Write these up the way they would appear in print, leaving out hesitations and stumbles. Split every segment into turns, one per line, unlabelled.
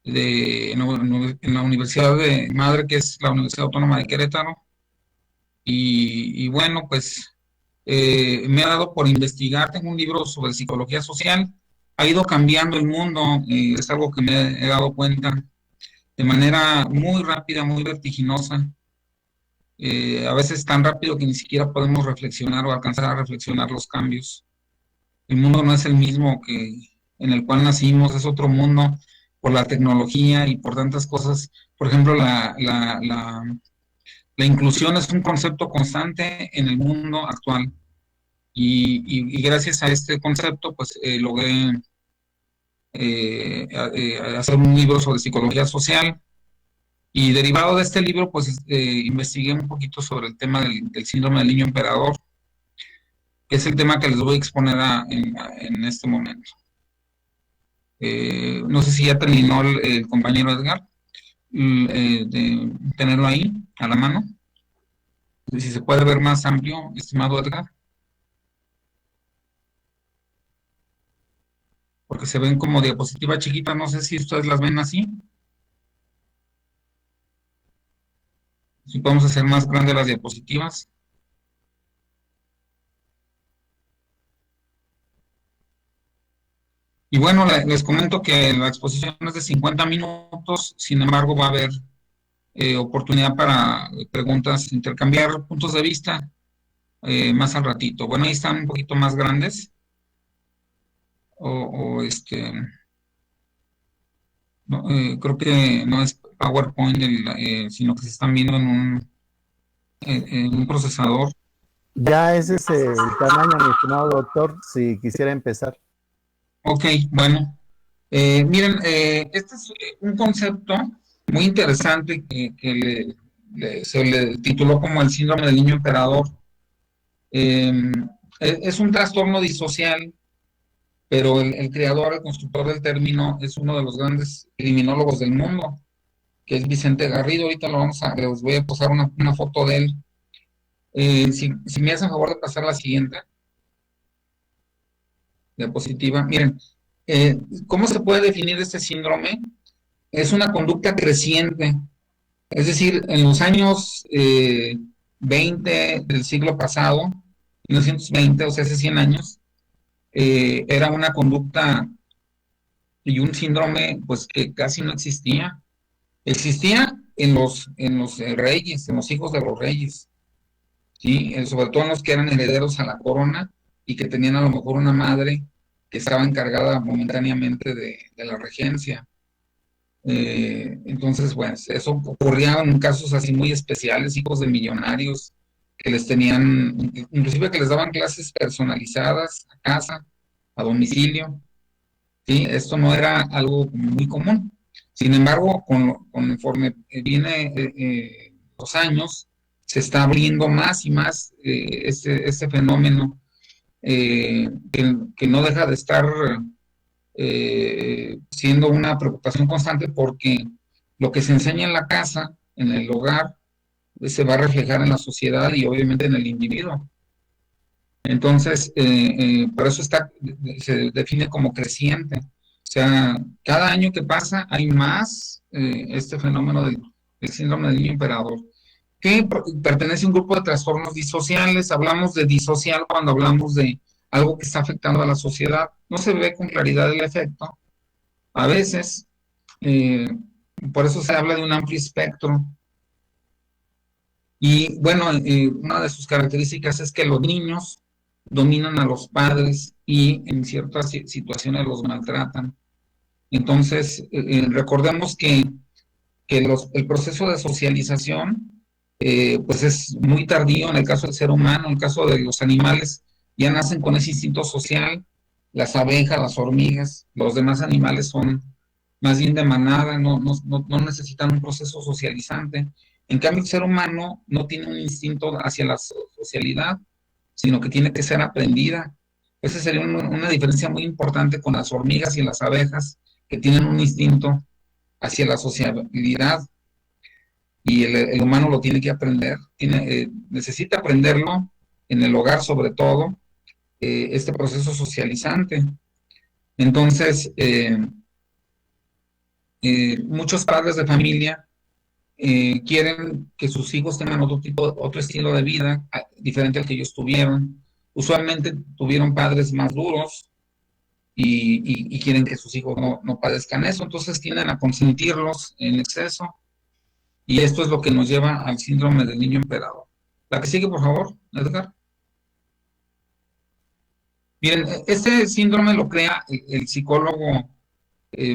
en la Universidad de Madre, que es la Universidad Autónoma de Querétaro. Y bueno, pues me ha dado por investigar. Tengo un libro sobre psicología social. Ha ido cambiando el mundo, es algo que me he dado cuenta de manera muy rápida, muy vertiginosa, a veces tan rápido que ni siquiera podemos reflexionar o alcanzar a reflexionar los cambios. El mundo no es el mismo que en el cual nacimos, es otro mundo por la tecnología y por tantas cosas. Por ejemplo, la inclusión es un concepto constante en el mundo actual y gracias a este concepto, pues logré hacer un libro sobre psicología social. Y derivado de este libro, pues investigué un poquito sobre el tema del síndrome del niño emperador, que es el tema que les voy a exponer en este momento. No sé si ya terminó el compañero Edgar, de tenerlo ahí a la mano. Si se puede ver más amplio, estimado Edgar, porque se ven como diapositiva chiquita, no sé si ustedes las ven así. Si podemos hacer más grandes las diapositivas. Y bueno, les comento que la exposición es de 50 minutos, sin embargo va a haber oportunidad para preguntas, intercambiar puntos de vista más al ratito. Bueno, ahí están un poquito más grandes, o no, creo que no es PowerPoint, sino que se están viendo en un procesador.
Ya ese es el tamaño, mi estimado doctor, si quisiera empezar.
Ok, bueno. Miren, este es un concepto muy interesante que se le tituló como el síndrome del niño emperador. Eh, es un trastorno disocial, pero el creador, el constructor del término, es uno de los grandes criminólogos del mundo, que es Vicente Garrido. Ahorita les voy a pasar una foto de él. Si me hacen favor de pasar la siguiente diapositiva. Miren, ¿cómo se puede definir este síndrome? Es una conducta creciente. Es decir, en los años 20 del siglo pasado, 1920, o sea, hace 100 años, era una conducta y un síndrome pues que casi no existía. Existía en los reyes, en los hijos de los reyes, ¿sí? Sobre todo en los que eran herederos a la corona y que tenían a lo mejor una madre que estaba encargada momentáneamente de la regencia. Entonces, pues, eso ocurría en casos así muy especiales, hijos de millonarios que les tenían, inclusive que les daban clases personalizadas a casa, a domicilio, ¿sí? Esto no era algo muy común. Sin embargo, conforme viene los años, se está abriendo más y más este fenómeno que no deja de estar siendo una preocupación constante porque lo que se enseña en la casa, en el hogar, se va a reflejar en la sociedad y obviamente en el individuo. Entonces, por eso se define como creciente. O sea, cada año que pasa hay más este fenómeno del síndrome del niño emperador, que pertenece a un grupo de trastornos disociales. Hablamos de disocial cuando hablamos de algo que está afectando a la sociedad. No se ve con claridad el efecto, a veces, eh, por eso se habla de un amplio espectro. Y bueno, una de sus características es que los niños dominan a los padres y en ciertas situaciones los maltratan. Entonces, recordemos que el proceso de socialización pues es muy tardío en el caso del ser humano. En el caso de los animales ya nacen con ese instinto social. Las abejas, las hormigas, los demás animales son más bien de manada, no necesitan un proceso socializante. En cambio, el ser humano no tiene un instinto hacia la socialidad, sino que tiene que ser aprendida. Esa sería una diferencia muy importante con las hormigas y las abejas, que tienen un instinto hacia la sociabilidad y el humano lo tiene que aprender, necesita aprenderlo en el hogar sobre todo, este proceso socializante. Entonces, muchos padres de familia quieren que sus hijos tengan otro estilo de vida diferente al que ellos tuvieron. Usualmente tuvieron padres más duros y quieren que sus hijos no padezcan eso, entonces tienden a consentirlos en exceso y esto es lo que nos lleva al síndrome del niño emperador. La que sigue, por favor, Edgar. Miren, este síndrome lo crea el psicólogo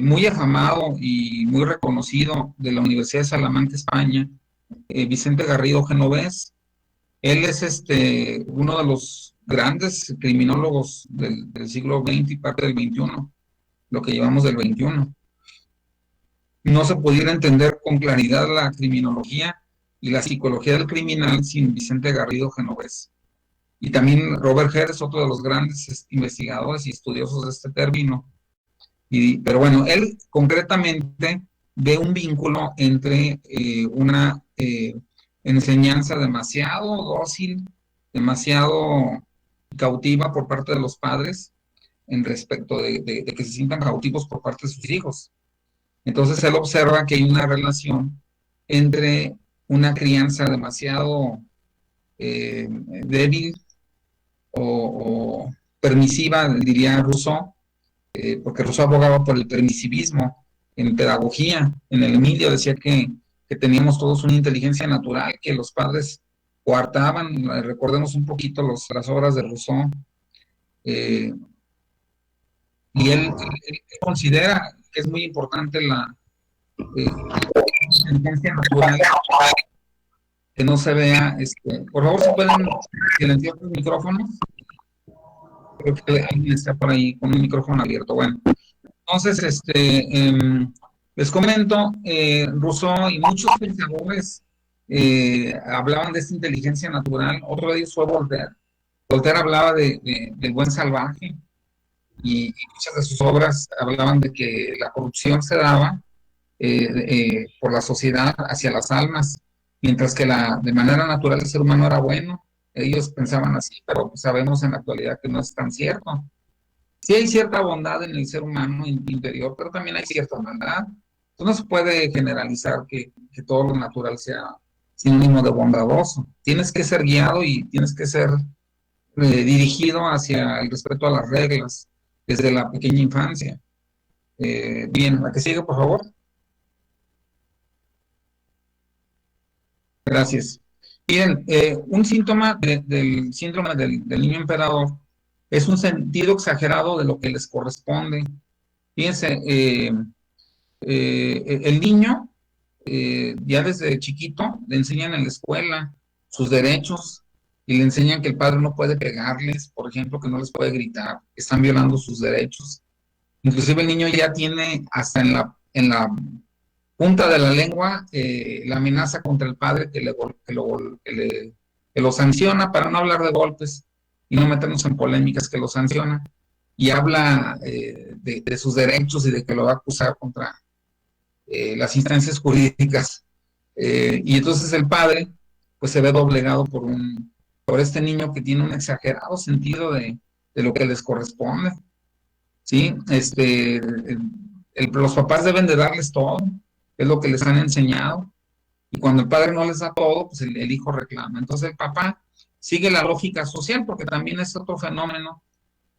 muy afamado y muy reconocido de la Universidad de Salamanca, España, Vicente Garrido Genovés. Él es uno de los grandes criminólogos del siglo XX y parte del XXI, lo que llevamos del XXI. No se pudiera entender con claridad la criminología y la psicología del criminal sin Vicente Garrido Genovés. Y también Robert Herr es otro de los grandes investigadores y estudiosos de este término. Pero bueno, él concretamente ve un vínculo entre una enseñanza demasiado dócil, demasiado cautiva por parte de los padres en respecto de que se sientan cautivos por parte de sus hijos. Entonces él observa que hay una relación entre una crianza demasiado débil o permisiva, diría Rousseau, porque Rousseau abogaba por el permisivismo en pedagogía. En el Emilio decía que teníamos todos una inteligencia natural, que los padres coartaban. Recordemos un poquito las obras de Rousseau. Y él considera que es muy importante la inteligencia natural, que no se vea. Por favor, ¿se pueden silenciar los micrófonos? Creo que alguien está por ahí con un micrófono abierto. Bueno, entonces, les comento, Rousseau y muchos pensadores hablaban de esta inteligencia natural. Otro de ellos fue Voltaire. Voltaire hablaba del buen salvaje y muchas de sus obras hablaban de que la corrupción se daba por la sociedad hacia las almas, mientras que de manera natural el ser humano era bueno. Ellos pensaban así, pero sabemos en la actualidad que no es tan cierto. Sí hay cierta bondad en el ser humano interior, pero también hay cierta maldad. Entonces no se puede generalizar que todo lo natural sea sinónimo de bondadoso. Tienes que ser guiado y tienes que ser dirigido hacia el respeto a las reglas desde la pequeña infancia. Bien, la que sigue, por favor. Gracias. Bien, un síntoma del síndrome del niño emperador es un sentido exagerado de lo que les corresponde. Fíjense, el niño, ya desde chiquito, le enseñan en la escuela sus derechos y le enseñan que el padre no puede pegarles, por ejemplo, que no les puede gritar, que están violando sus derechos. Inclusive el niño ya tiene hasta en la punta de la lengua la amenaza contra el padre que lo sanciona, para no hablar de golpes y no meternos en polémicas, que lo sanciona y habla de sus derechos y de que lo va a acusar contra las instancias jurídicas. Y entonces el padre pues se ve doblegado por este niño que tiene un exagerado sentido de lo que les corresponde. ¿Sí? Los papás deben de darles todo, es lo que les han enseñado, y cuando el padre no les da todo, pues el hijo reclama. Entonces el papá sigue la lógica social, porque también es otro fenómeno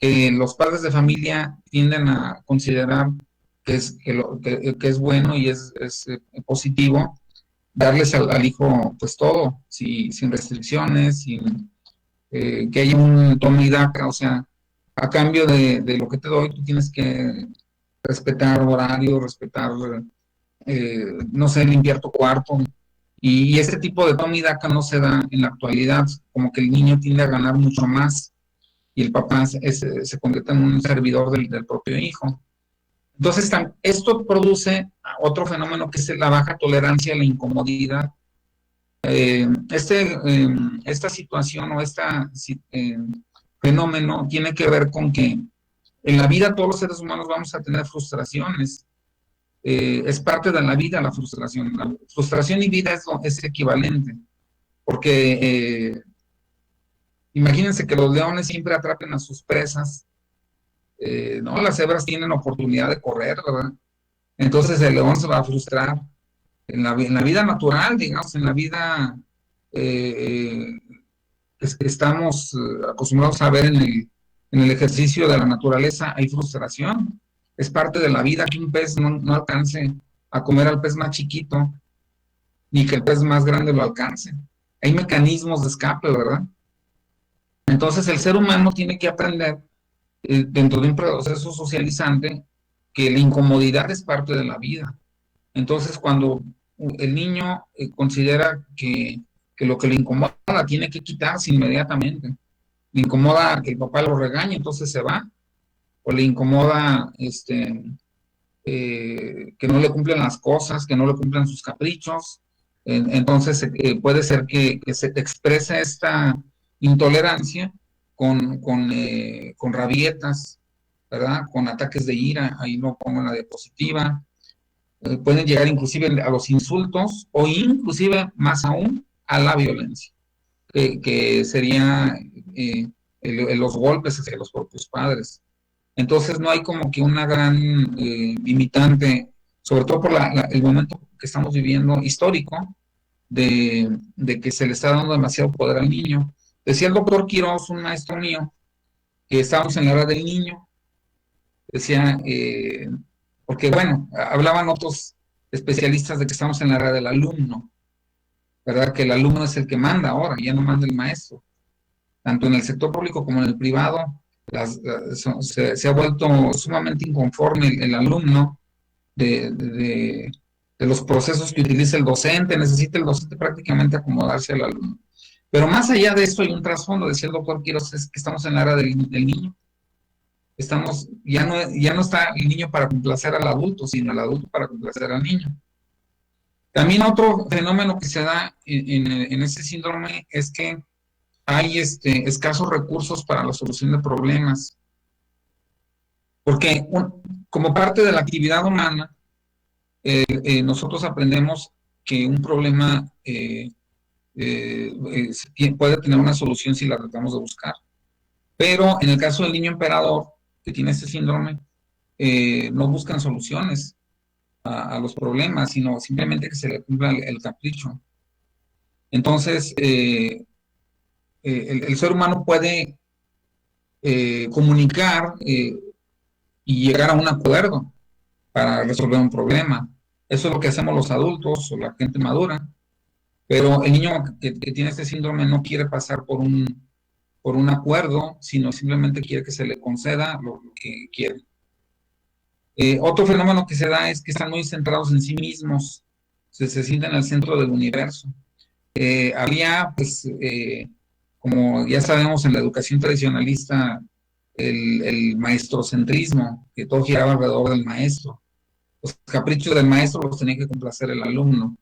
que los padres de familia tienden a considerar que es bueno y es positivo, darles al hijo pues todo, sin restricciones, sin que haya un toma y daca, o sea, a cambio de lo que te doy, tú tienes que respetar horario, respetar, no sé, limpiar tu cuarto. Y este tipo de toma y daca no se da en la actualidad, como que el niño tiende a ganar mucho más y el papá se convierte en un servidor del propio hijo. Entonces, esto produce otro fenómeno que es la baja tolerancia a la incomodidad. Esta situación o fenómeno tiene que ver con que en la vida todos los seres humanos vamos a tener frustraciones. Es parte de la vida la frustración. La frustración y vida es equivalente, porque imagínense que los leones siempre atrapen a sus presas. ¿No? Las cebras tienen oportunidad de correr, ¿verdad? Entonces el león se va a frustrar en la vida natural, digamos, en la vida eh, que estamos acostumbrados a ver en el ejercicio de la naturaleza, hay frustración. Es parte de la vida que un pez no alcance a comer al pez más chiquito, ni que el pez más grande lo alcance. Hay mecanismos de escape, ¿verdad? Entonces el ser humano tiene que aprender dentro de un proceso socializante que la incomodidad es parte de la vida. Entonces cuando el niño considera que lo que le incomoda tiene que quitarse inmediatamente. Le incomoda que el papá lo regañe, entonces se va, o le incomoda que no le cumplen las cosas, que no le cumplen sus caprichos. Entonces puede ser que se exprese esta intolerancia con rabietas, ¿verdad? Con ataques de ira, ahí lo pongo en la diapositiva. Pueden llegar inclusive a los insultos o inclusive más aún a la violencia, que sería los golpes hacia los propios padres. Entonces no hay como que una gran limitante, sobre todo por el momento que estamos viviendo histórico, de que se le está dando demasiado poder al niño. Decía el doctor Quiroz, un maestro mío, que estábamos en la era del niño, decía, porque bueno, hablaban otros especialistas de que estamos en la era del alumno, ¿verdad? Que el alumno es el que manda ahora, ya no manda el maestro. Tanto en el sector público como en el privado, se ha vuelto sumamente inconforme el alumno de los procesos que utiliza el docente, necesita el docente prácticamente acomodarse al alumno. Pero más allá de esto hay un trasfondo, decía el doctor Quiroz, es que estamos en la era del niño. Ya no está el niño para complacer al adulto, sino el adulto para complacer al niño. También otro fenómeno que se da en ese síndrome es que hay escasos recursos para la solución de problemas. Porque como parte de la actividad humana, nosotros aprendemos que un problema puede tener una solución si la tratamos de buscar. Pero en el caso del niño emperador, que tiene este síndrome, no buscan soluciones a los problemas, sino simplemente que se le cumpla el capricho. Entonces, el ser humano puede comunicar y llegar a un acuerdo para resolver un problema. Eso es lo que hacemos los adultos o la gente madura. Pero el niño que tiene este síndrome no quiere pasar por un acuerdo, sino simplemente quiere que se le conceda lo que quiere. Otro fenómeno que se da es que están muy centrados en sí mismos, se sienten al centro del universo. Había, pues, como ya sabemos en la educación tradicionalista, el maestrocentrismo, que todo giraba alrededor del maestro. Los caprichos del maestro los tenía que complacer el alumno.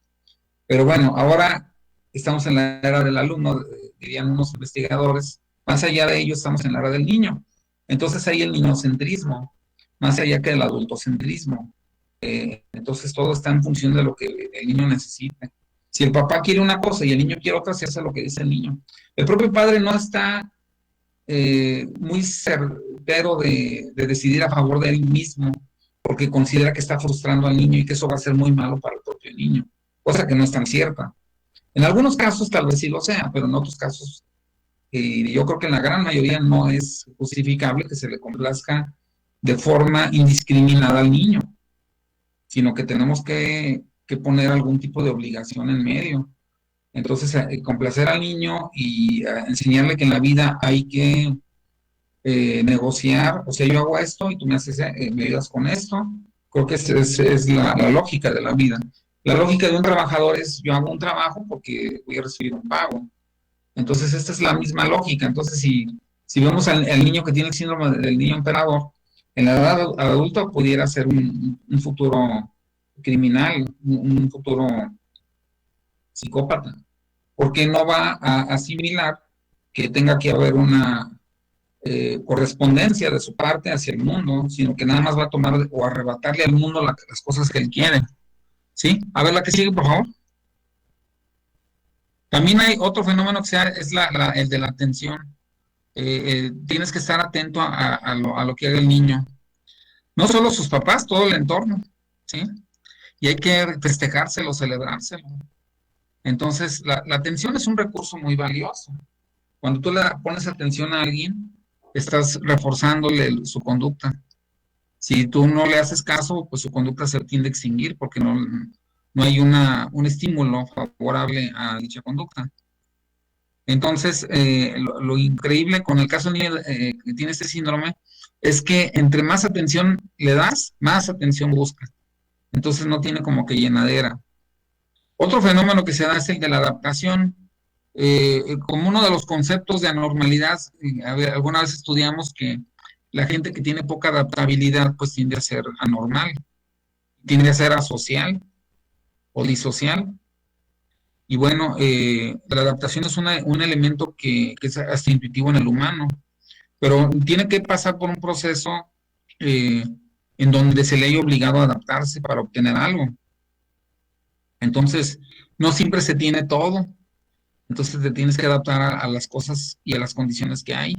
Pero bueno, ahora estamos en la era del alumno, dirían unos investigadores. Más allá de ello, estamos en la era del niño. Entonces hay el niñocentrismo, más allá que el adultocentrismo. Entonces todo está en función de lo que el niño necesita. Si el papá quiere una cosa y el niño quiere otra, se hace lo que dice el niño. El propio padre no está muy certero de decidir a favor de él mismo, porque considera que está frustrando al niño y que eso va a ser muy malo para el propio niño, cosa que no es tan cierta. En algunos casos tal vez sí lo sea, pero en otros casos, yo creo que en la gran mayoría no es justificable que se le complazca de forma indiscriminada al niño, sino que tenemos que poner algún tipo de obligación en medio. Entonces, complacer al niño y enseñarle que en la vida hay que negociar, o sea, yo hago esto y tú me ayudas con esto. Creo que es la lógica de la vida. La lógica de un trabajador es, yo hago un trabajo porque voy a recibir un pago. Entonces, esta es la misma lógica. Entonces, si vemos al niño que tiene el síndrome del niño emperador, en la edad adulta pudiera ser un futuro criminal, un futuro psicópata, porque no va a asimilar que tenga que haber una correspondencia de su parte hacia el mundo, sino que nada más va a tomar o arrebatarle al mundo las cosas que él quiere. ¿Sí? A ver la que sigue, por favor. También hay otro fenómeno que es el de la atención. Tienes que estar atento a lo que haga el niño. No solo sus papás, todo el entorno. ¿sí? Y hay que festejárselo, celebrárselo. Entonces, la atención es un recurso muy valioso. Cuando tú le pones atención a alguien, estás reforzándole su conducta. Si tú no le haces caso, pues su conducta se tiende a extinguir porque no hay un estímulo favorable a dicha conducta. Entonces, lo increíble con el caso del niño que tiene este síndrome es que entre más atención le das, más atención busca. Entonces no tiene como que llenadera. Otro fenómeno que se da es el de la adaptación. Como uno de los conceptos de anormalidad, alguna vez estudiamos que la gente que tiene poca adaptabilidad pues tiende a ser anormal, tiende a ser asocial o disocial. Y bueno, la adaptación es un elemento que es hasta intuitivo en el humano, pero tiene que pasar por un proceso eh, en donde se le haya obligado a adaptarse para obtener algo. Entonces, no siempre se tiene todo, entonces te tienes que adaptar a las cosas y a las condiciones que hay.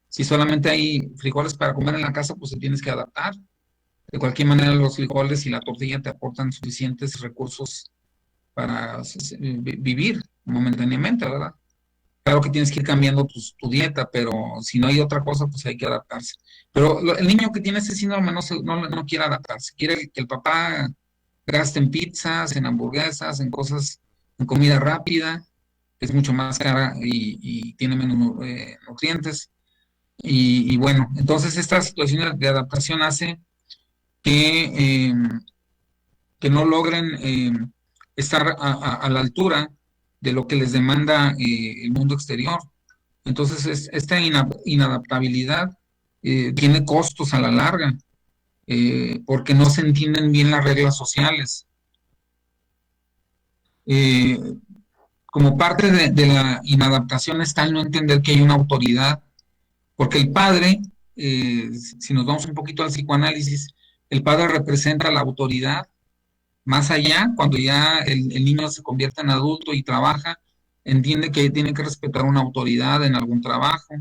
Si solamente hay frijoles para comer en la casa, pues te tienes que adaptar. De cualquier manera, los frijoles y la tortilla te aportan suficientes recursos para vivir momentáneamente, ¿verdad? Claro que tienes que ir cambiando tu dieta, pero si no hay otra cosa, pues hay que adaptarse. Pero el niño que tiene ese síndrome no quiere adaptarse, quiere que el papá gaste en pizzas, en hamburguesas, en cosas, en comida rápida, que es mucho más cara y tiene menos nutrientes. Y bueno, entonces esta situación de adaptación hace que, que no logren estar a la altura de lo que les demanda el mundo exterior. Entonces, esta inadaptabilidad tiene costos a la larga, porque no se entienden bien las reglas sociales. Eh, Como parte de la inadaptación está el no entender que hay una autoridad, porque el padre, si nos vamos un poquito al psicoanálisis, el padre representa la autoridad. Más allá, cuando ya el niño se convierte en adulto y trabaja, entiende que tiene que respetar una autoridad en algún trabajo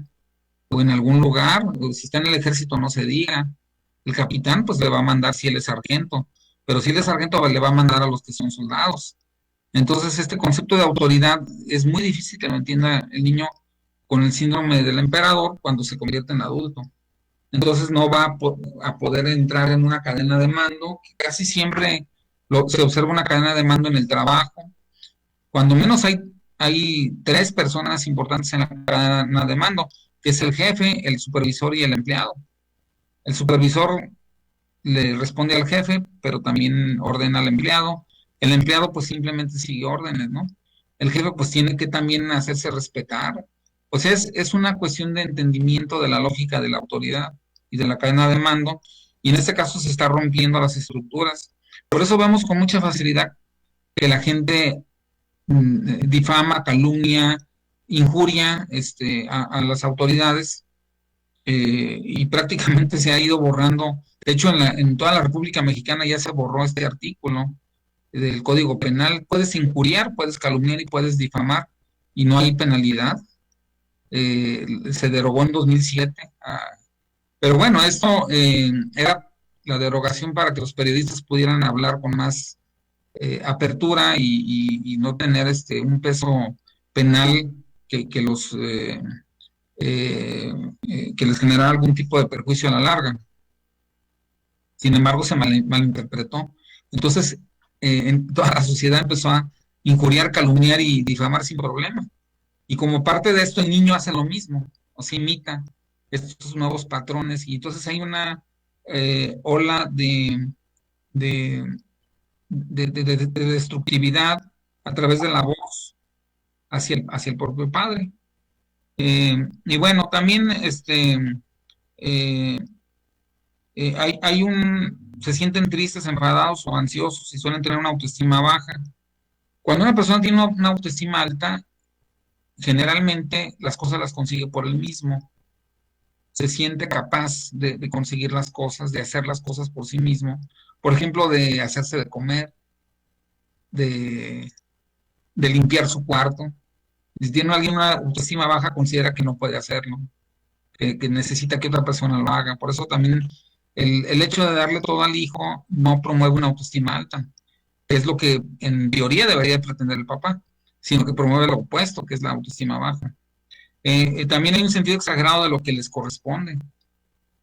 o en algún lugar. O si está en el ejército, no se diga. El capitán, pues le va a mandar si él es sargento, pero si él es sargento, le va a mandar a los que son soldados. Entonces, este concepto de autoridad es muy difícil que lo entienda el niño con el síndrome del emperador cuando se convierte en adulto. Entonces no va a poder entrar en una cadena de mando, que casi siempre se observa una cadena de mando en el trabajo. Cuando menos hay tres personas importantes en la cadena de mando, que es el jefe, el supervisor y el empleado. El supervisor le responde al jefe, pero también ordena al empleado. El empleado pues simplemente sigue órdenes, ¿no? El jefe pues tiene que también hacerse respetar. Pues es una cuestión de entendimiento de la lógica de la autoridad y de la cadena de mando, y en este caso se está rompiendo las estructuras. Por eso vemos con mucha facilidad que la gente difama, calumnia, injuria a las autoridades, y prácticamente se ha ido borrando. De hecho, en toda la República Mexicana ya se borró este artículo del Código Penal. Puedes injuriar, puedes calumniar y puedes difamar y no hay penalidad. Se derogó en 2007. Pero bueno, esto era la derogación para que los periodistas pudieran hablar con más apertura y no tener un peso penal que los que les generara algún tipo de perjuicio a la larga. Sin embargo, se malinterpretó. Entonces, en toda la sociedad empezó a injuriar, calumniar y difamar sin problema. Y como parte de esto, el niño hace lo mismo, o se imita estos nuevos patrones, y entonces hay una ola de, de destructividad a través de la voz hacia el propio padre. Y bueno, también eh, se sienten tristes, enfadados o ansiosos y suelen tener una autoestima baja. Cuando una persona tiene una autoestima alta, generalmente las cosas las consigue por él mismo. Se siente capaz de conseguir las cosas, de hacer las cosas por sí mismo. Por ejemplo, de hacerse de comer, de, de limpiar su cuarto. Si tiene alguien una autoestima baja, considera que no puede hacerlo, que necesita que otra persona lo haga. Por eso también El hecho de darle todo al hijo no promueve una autoestima alta, que es lo que en teoría debería pretender el papá, sino que promueve lo opuesto, que es la autoestima baja. También hay un sentido exagerado de lo que les corresponde,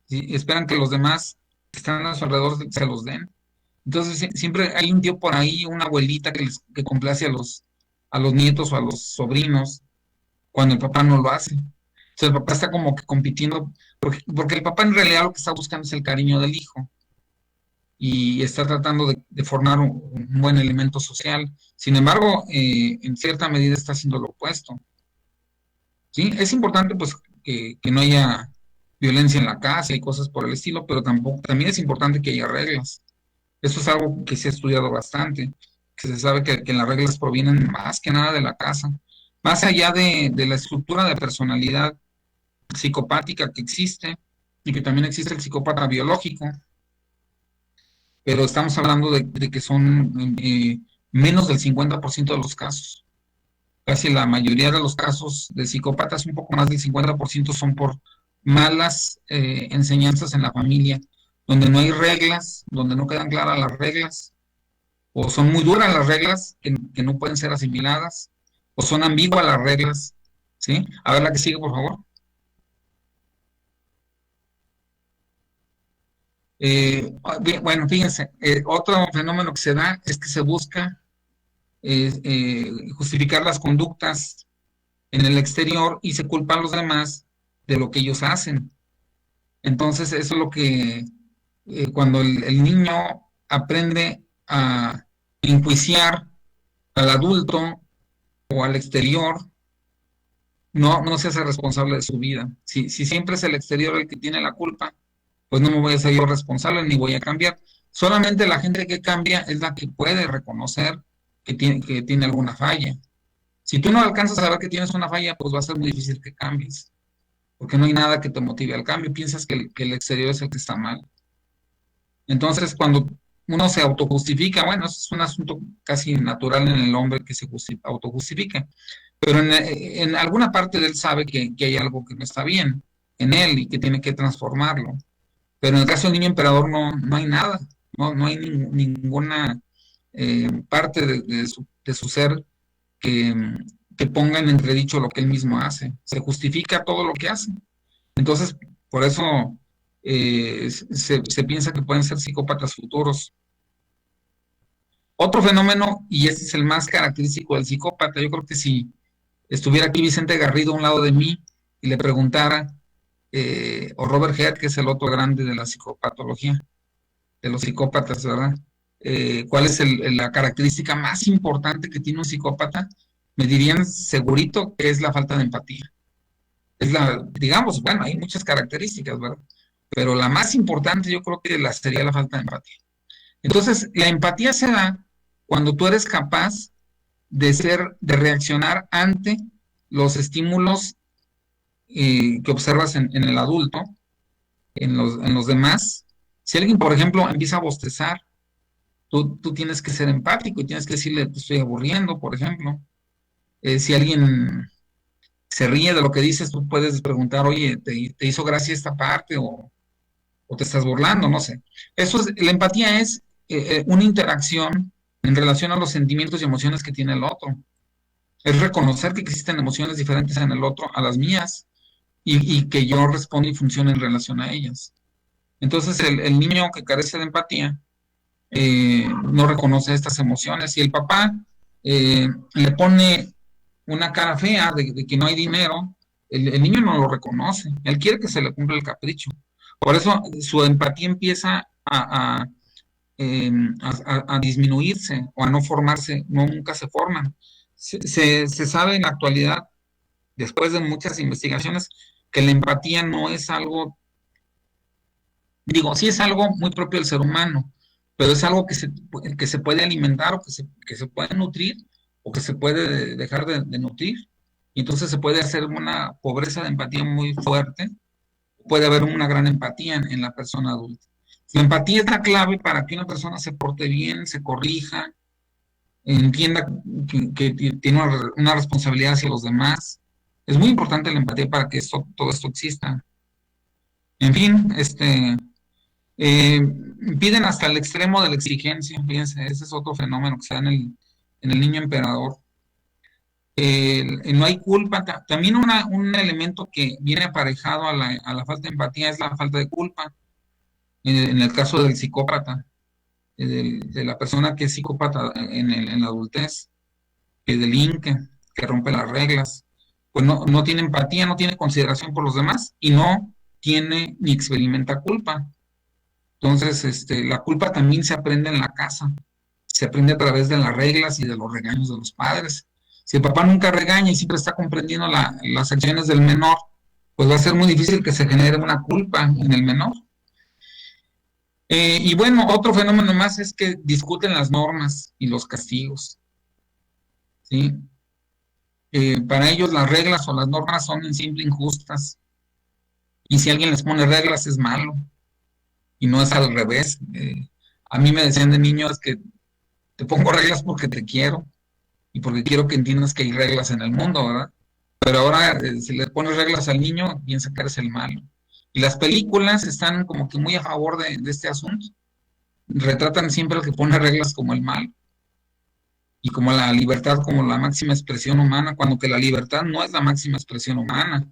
¿sí? Esperan que los demás que están a su alrededor se los den. Entonces siempre hay un tío por ahí, una abuelita que complace a los nietos o a los sobrinos cuando el papá no lo hace. Entonces el papá está como que compitiendo, porque el papá en realidad lo que está buscando es el cariño del hijo y está tratando de formar un buen elemento social. Sin embargo, en cierta medida está haciendo lo opuesto. ¿Sí? Es importante pues que no haya violencia en la casa y cosas por el estilo, pero también es importante que haya reglas. Eso es algo que se ha estudiado bastante, que se sabe que las reglas provienen más que nada de la casa, más allá de la estructura de personalidad psicopática que existe y que también existe el psicópata biológico, pero estamos hablando de que son menos del 50% de los casos. Casi la mayoría de los casos de psicópatas, un poco más del 50% son por malas enseñanzas en la familia, donde no hay reglas, donde no quedan claras las reglas, o son muy duras las reglas que no pueden ser asimiladas, o son ambiguas las reglas, ¿sí? A ver la que sigue, por favor. Bueno, fíjense, otro fenómeno que se da es que se busca justificar las conductas en el exterior y se culpa a los demás de lo que ellos hacen. Entonces, eso es lo que cuando el niño aprende a enjuiciar al adulto o al exterior, no se hace responsable de su vida. Si siempre es el exterior el que tiene la culpa, pues no me voy a ser yo responsable ni voy a cambiar. Solamente la gente que cambia es la que puede reconocer que tiene alguna falla. Si tú no alcanzas a ver que tienes una falla, pues va a ser muy difícil que cambies, porque no hay nada que te motive al cambio. Piensas que el exterior es el que está mal. Entonces, cuando uno se autojustifica, bueno, eso es un asunto casi natural en el hombre que se autojustifica, pero en alguna parte de él sabe que hay algo que no está bien en él y que tiene que transformarlo. Pero en el caso del niño emperador no hay nada, no hay ninguna parte de su ser que, que ponga en entredicho lo que él mismo hace. Se justifica todo lo que hace. Entonces, por eso se piensa que pueden ser psicópatas futuros. Otro fenómeno, y este es el más característico del psicópata, yo creo que si estuviera aquí Vicente Garrido a un lado de mí y le preguntara, o Robert Head, que es el otro grande de la psicopatología, de los psicópatas, ¿verdad? ¿Cuál es la característica más importante que tiene un psicópata? Me dirían segurito que es la falta de empatía. Digamos, bueno, hay muchas características, ¿verdad? Pero la más importante yo creo que sería la falta de empatía. Entonces, la empatía se da cuando tú eres capaz de reaccionar ante los estímulos que observas en el adulto, en los demás. Si alguien, por ejemplo, empieza a bostezar, tú tienes que ser empático y tienes que decirle, te estoy aburriendo, por ejemplo. Si alguien se ríe de lo que dices, tú puedes preguntar, oye, ¿te hizo gracia esta parte o te estás burlando? No sé. La empatía es una interacción en relación a los sentimientos y emociones que tiene el otro. Es reconocer que existen emociones diferentes en el otro a las mías y que yo respondo y funcione en relación a ellas. Entonces, el niño que carece de empatía no reconoce estas emociones y el papá le pone una cara fea de que no hay dinero, el niño no lo reconoce, él quiere que se le cumpla el capricho. Por eso su empatía empieza a disminuirse o a no formarse, nunca se forman. Se sabe en la actualidad, después de muchas investigaciones, que la empatía no es algo, digo, sí es algo muy propio del ser humano, pero es algo que se puede alimentar o que se puede nutrir o que se puede dejar de nutrir. Y entonces se puede hacer una pobreza de empatía muy fuerte, puede haber una gran empatía en la persona adulta. La empatía es la clave para que una persona se porte bien, se corrija, entienda que tiene una responsabilidad hacia los demás. Es muy importante la empatía para que todo esto exista. En fin, Eh, Piden hasta el extremo de la exigencia, fíjense, ese es otro fenómeno que se da en el niño emperador. No hay culpa, también un elemento que viene aparejado a la falta de empatía es la falta de culpa, en el caso del psicópata, de la persona que es psicópata en la adultez, que delinque, que rompe las reglas, pues no tiene empatía, no tiene consideración por los demás y no tiene ni experimenta culpa. Entonces, la culpa también se aprende en la casa, se aprende a través de las reglas y de los regaños de los padres. Si el papá nunca regaña y siempre está comprendiendo las acciones del menor, pues va a ser muy difícil que se genere una culpa en el menor. Y bueno, otro fenómeno más es que discuten las normas y los castigos, ¿sí? Para ellos las reglas o las normas son en simple injustas, y si alguien les pone reglas es malo, y no es al revés. A mí me decían de niño es que te pongo reglas porque te quiero, y porque quiero que entiendas que hay reglas en el mundo, ¿verdad? Pero ahora, si le pones reglas al niño, piensa que eres el malo. Y las películas están como que muy a favor de este asunto. Retratan siempre al que pone reglas como el mal y como la libertad como la máxima expresión humana, cuando que la libertad no es la máxima expresión humana.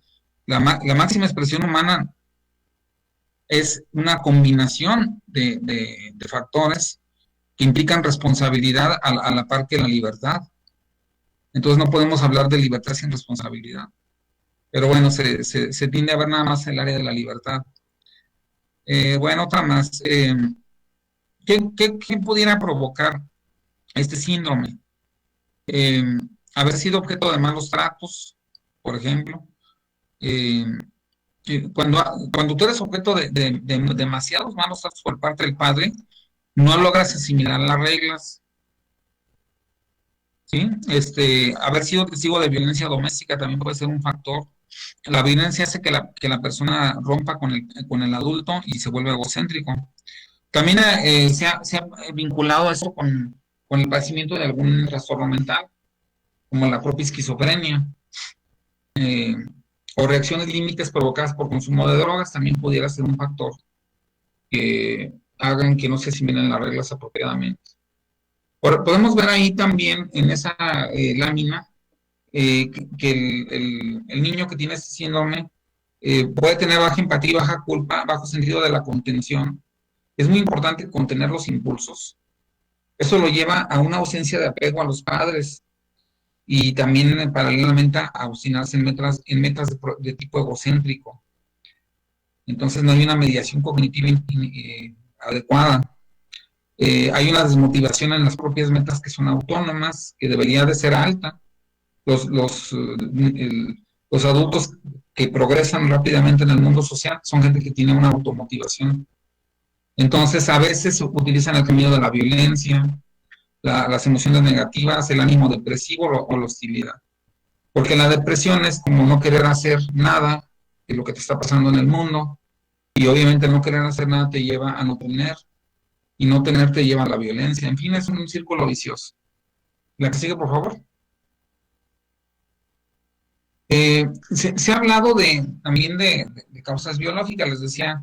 La máxima expresión humana es una combinación de factores que implican responsabilidad a la par que la libertad. Entonces no podemos hablar de libertad sin responsabilidad. Pero bueno, se tiende a ver nada más el área de la libertad. Bueno, otra más. ¿Qué pudiera provocar este síndrome? Eh, Haber sido objeto de malos tratos, por ejemplo. Eh, cuando tú eres objeto de demasiados malos tratos por parte del padre, no logras asimilar las reglas, ¿sí? Haber sido testigo de violencia doméstica también puede ser un factor. La violencia hace que la persona rompa con el adulto y se vuelve egocéntrico. También se ha vinculado eso con el padecimiento de algún trastorno mental, como la propia esquizofrenia, eh, o reacciones límites provocadas por consumo de drogas, también pudiera ser un factor que hagan que no se asimilen las reglas apropiadamente. Podemos ver ahí también en esa lámina que el niño que tiene este síndrome puede tener baja empatía, baja culpa, bajo sentido de la contención. Es muy importante contener los impulsos. Eso lo lleva a una ausencia de apego a los padres y también paralelamente a obstinarse en metas de tipo egocéntrico. Entonces no hay una mediación cognitiva adecuada. Hay una desmotivación en las propias metas que son autónomas, que debería de ser alta. Los adultos que progresan rápidamente en el mundo social son gente que tiene una automotivación. Entonces, a veces utilizan el camino de la violencia, las emociones negativas, el ánimo depresivo o la hostilidad. Porque la depresión es como no querer hacer nada de lo que te está pasando en el mundo, y obviamente no querer hacer nada te lleva a no tener, y no tener te lleva a la violencia. En fin, es un círculo vicioso. La que sigue, por favor. Se ha hablado también de causas biológicas. Les decía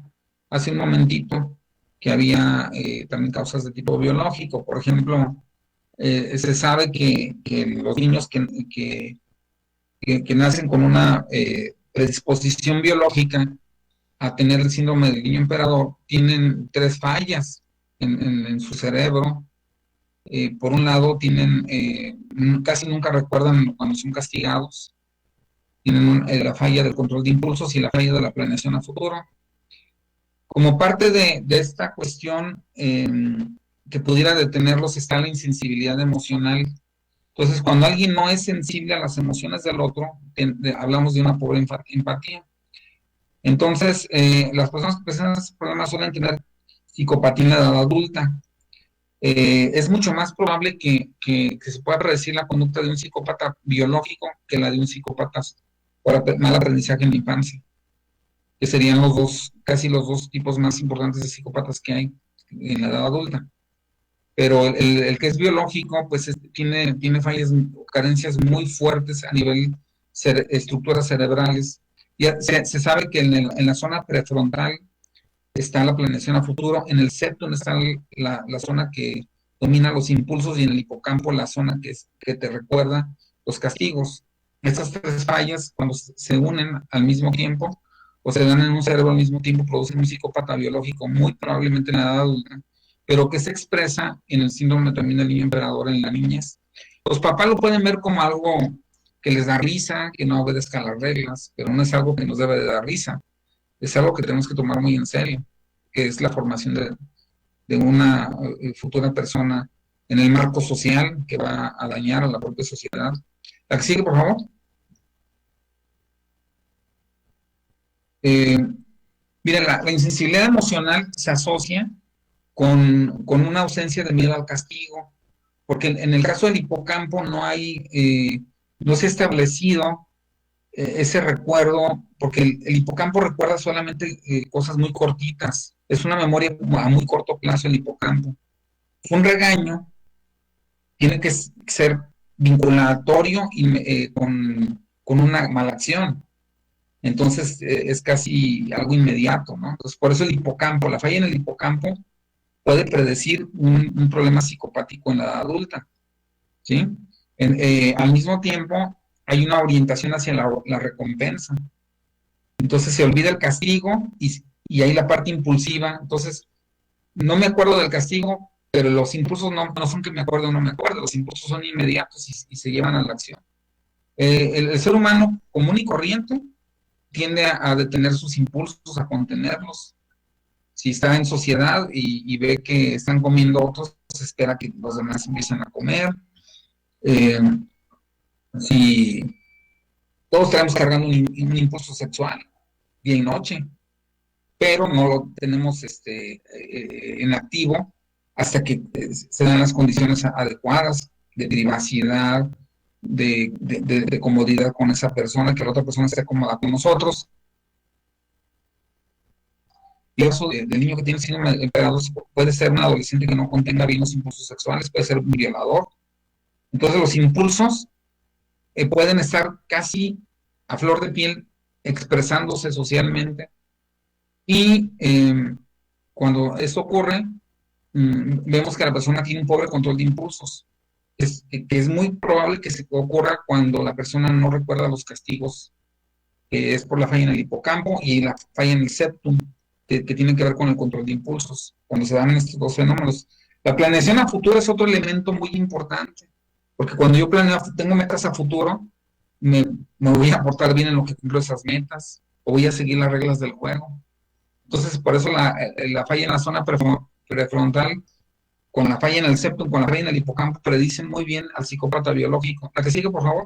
hace un momentito que había también causas de tipo biológico. Por ejemplo, se sabe que los niños que nacen con una predisposición biológica a tener el síndrome del niño emperador tienen tres fallas en su cerebro. Por un lado, casi nunca recuerdan cuando son castigados. Tienen la falla del control de impulsos y la falla de la planeación a futuro. Como parte de esta cuestión que pudiera detenerlos está la insensibilidad emocional. Entonces, cuando alguien no es sensible a las emociones del otro, hablamos de una pobre empatía. Entonces, las personas que presentan estos problemas suelen tener psicopatía en la edad adulta. Es mucho más probable que se pueda predecir la conducta de un psicópata biológico que la de un psicópata por mal aprendizaje en la infancia, que serían casi los dos tipos más importantes de psicópatas que hay en la edad adulta. Pero el que es biológico, pues tiene fallas, carencias muy fuertes a nivel estructuras cerebrales. Y se sabe que en la zona prefrontal está la planeación a futuro, en el septum está la zona que domina los impulsos y en el hipocampo la zona que te recuerda los castigos. Estas tres fallas, cuando se unen al mismo tiempo o se dan en un cerebro al mismo tiempo, producen un psicópata biológico, muy probablemente en la edad adulta, pero que se expresa en el síndrome también del niño emperador en la niñez. Los papás lo pueden ver como algo que les da risa, que no obedezca las reglas, pero no es algo que nos debe de dar risa, es algo que tenemos que tomar muy en serio, que es la formación de una futura persona en el marco social que va a dañar a la propia sociedad. La que sigue, por favor. Eh, Mira, la insensibilidad emocional se asocia con una ausencia de miedo al castigo, porque en el caso del hipocampo no se ha establecido ese recuerdo, porque el hipocampo recuerda solamente cosas muy cortitas, es una memoria a muy corto plazo el hipocampo. Un regaño tiene que ser vinculatorio y, con una mala acción. Entonces es casi algo inmediato, ¿no? Entonces por eso el hipocampo, la falla en el hipocampo puede predecir un problema psicopático en la edad adulta, ¿sí? Al mismo tiempo hay una orientación hacia la recompensa. Entonces se olvida el castigo y hay la parte impulsiva. Entonces no me acuerdo del castigo, pero los impulsos no son que me acuerdo o no me acuerdo, los impulsos son inmediatos y se llevan a la acción. El ser humano común y corriente tiende a detener sus impulsos, a contenerlos. Si está en sociedad y ve que están comiendo otros, se espera que los demás empiecen a comer. Eh, si todos traemos cargando un impulso sexual día y noche, pero no lo tenemos en activo hasta que se dan las condiciones adecuadas de privacidad, de comodidad con esa persona, que la otra persona esté cómoda con nosotros. El caso del niño que tiene síndrome del emperador puede ser un adolescente que no contenga bien los impulsos sexuales, puede ser un violador. Entonces los impulsos pueden estar casi a flor de piel expresándose socialmente y cuando esto ocurre, vemos que la persona tiene un pobre control de impulsos. Que es muy probable que se ocurra cuando la persona no recuerda los castigos, que es por la falla en el hipocampo y la falla en el septum, que tiene que ver con el control de impulsos. Cuando se dan estos dos fenómenos, la planeación a futuro es otro elemento muy importante, porque cuando yo tengo metas a futuro, me voy a portar bien en lo que cumplo esas metas, o voy a seguir las reglas del juego. Entonces, por eso la falla en la zona prefrontal, con la falla en el septum, con la falla en el hipocampo, predicen muy bien al psicópata biológico. La que sigue, por favor.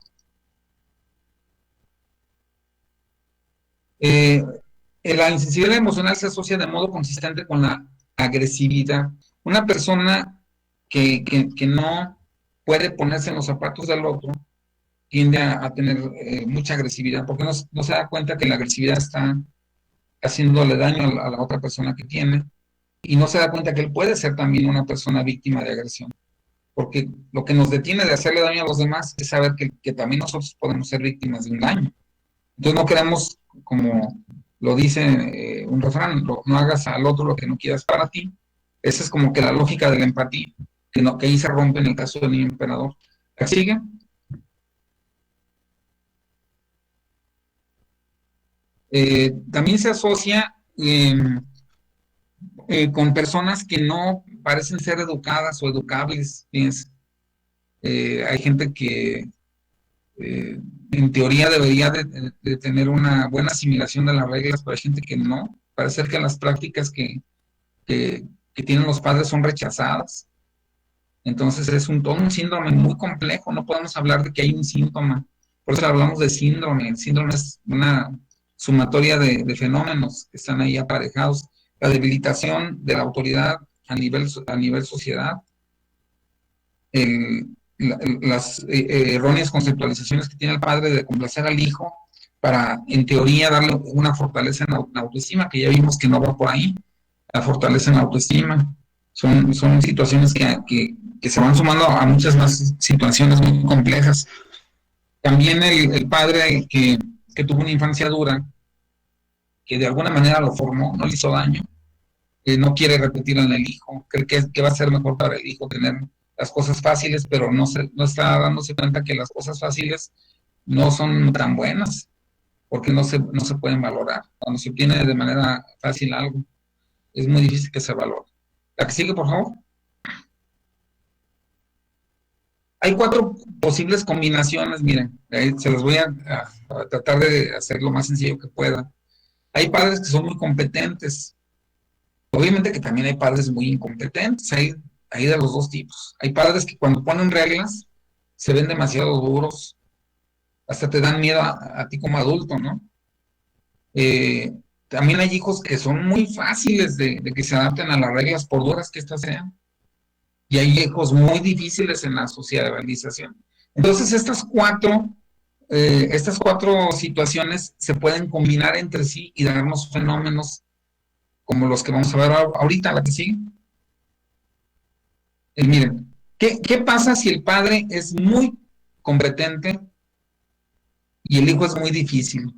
La insensibilidad emocional se asocia de modo consistente con la agresividad. Una persona que no puede ponerse en los zapatos del otro tiende a tener mucha agresividad, porque no se da cuenta que la agresividad está haciéndole daño a la otra persona que tiene, y no se da cuenta que él puede ser también una persona víctima de agresión, porque lo que nos detiene de hacerle daño a los demás es saber que también nosotros podemos ser víctimas de un daño. Entonces no queremos, como lo dice un refrán, no hagas al otro lo que no quieras para ti. Esa es como que la lógica de la empatía, que ahí se rompe en el caso del niño emperador. ¿La sigue? También se asocia con personas que no parecen ser educadas o educables. Fíjense. Hay gente que en teoría debería de tener una buena asimilación de las reglas, pero hay gente que no. Parece ser que las prácticas que tienen los padres son rechazadas. Entonces es todo un síndrome muy complejo. No podemos hablar de que hay un síntoma. Por eso hablamos de síndrome. El síndrome es una sumatoria de fenómenos que están ahí aparejados. La debilitación de la autoridad a nivel sociedad, las erróneas conceptualizaciones que tiene el padre de complacer al hijo para, en teoría, darle una fortaleza en la autoestima, que ya vimos que no va por ahí, la fortaleza en la autoestima. Son situaciones que se van sumando a muchas más situaciones muy complejas. También el padre que tuvo una infancia dura, que de alguna manera lo formó, no le hizo daño, no quiere repetir en el hijo, cree que va a ser mejor para el hijo tener las cosas fáciles, pero no está dándose cuenta que las cosas fáciles no son tan buenas, porque no se pueden valorar. Cuando se obtiene de manera fácil algo, es muy difícil que se valore. La que sigue, por favor. Hay 4 posibles combinaciones, miren, se las voy a tratar de hacer lo más sencillo que pueda. Hay padres que son muy competentes. Obviamente que también hay padres muy incompetentes, hay de los dos tipos. Hay padres que cuando ponen reglas se ven demasiado duros, hasta te dan miedo a ti como adulto, ¿no? También hay hijos que son muy fáciles de que se adapten a las reglas, por duras que éstas sean. Y hay hijos muy difíciles en la sociabilización. Entonces, estas cuatro situaciones se pueden combinar entre sí y darnos fenómenos como los que vamos a ver ahorita, la que sigue. Miren, ¿qué pasa si el padre es muy competente y el hijo es muy difícil?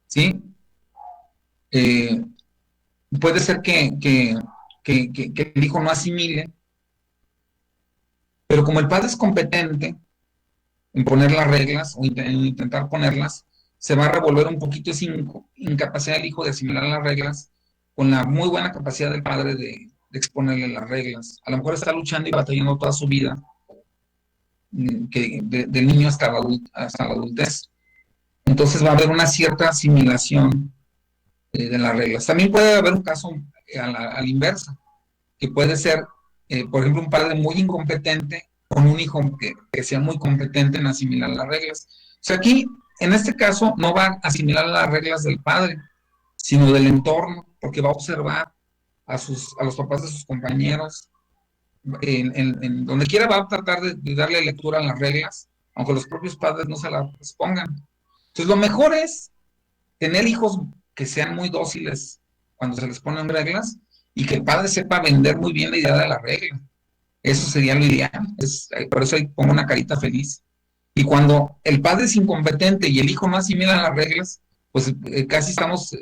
¿Sí? Puede ser que el hijo no asimile, pero como el padre es competente en poner las reglas o en intentar ponerlas, se va a revolver un poquito esa incapacidad del hijo de asimilar las reglas con la muy buena capacidad del padre de exponerle las reglas. A lo mejor está luchando y batallando toda su vida, del niño hasta la adultez. Entonces va a haber una cierta asimilación de las reglas. También puede haber un caso a la inversa, que puede ser, por ejemplo, un padre muy incompetente con un hijo que sea muy competente en asimilar las reglas. O sea, aquí, en este caso, no va a asimilar las reglas del padre, sino del entorno, porque va a observar a los papás de sus compañeros. En donde quiera va a tratar de darle lectura a las reglas, aunque los propios padres no se las pongan. Entonces, lo mejor es tener hijos que sean muy dóciles cuando se les ponen reglas y que el padre sepa vender muy bien la idea de la regla. Eso sería lo ideal. Por eso ahí pongo una carita feliz. Y cuando el padre es incompetente y el hijo no asimila las reglas, pues casi estamos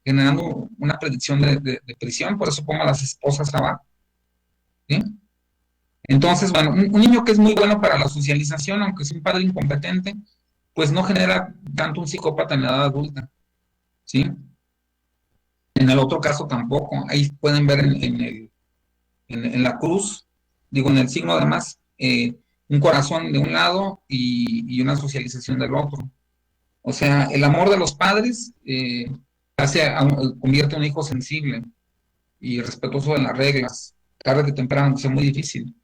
generando una predicción de prisión, por eso pongo a las esposas abajo. ¿Sí? Entonces, bueno, un niño que es muy bueno para la socialización, aunque es un padre incompetente, pues no genera tanto un psicópata en la edad adulta. ¿Sí? En el otro caso tampoco. Ahí pueden ver en la cruz, digo, en el signo además, un corazón de un lado y una socialización del otro. O sea, el amor de los padres convierte a un hijo sensible y respetuoso de las reglas, tarde que temprano, que sea muy difícil.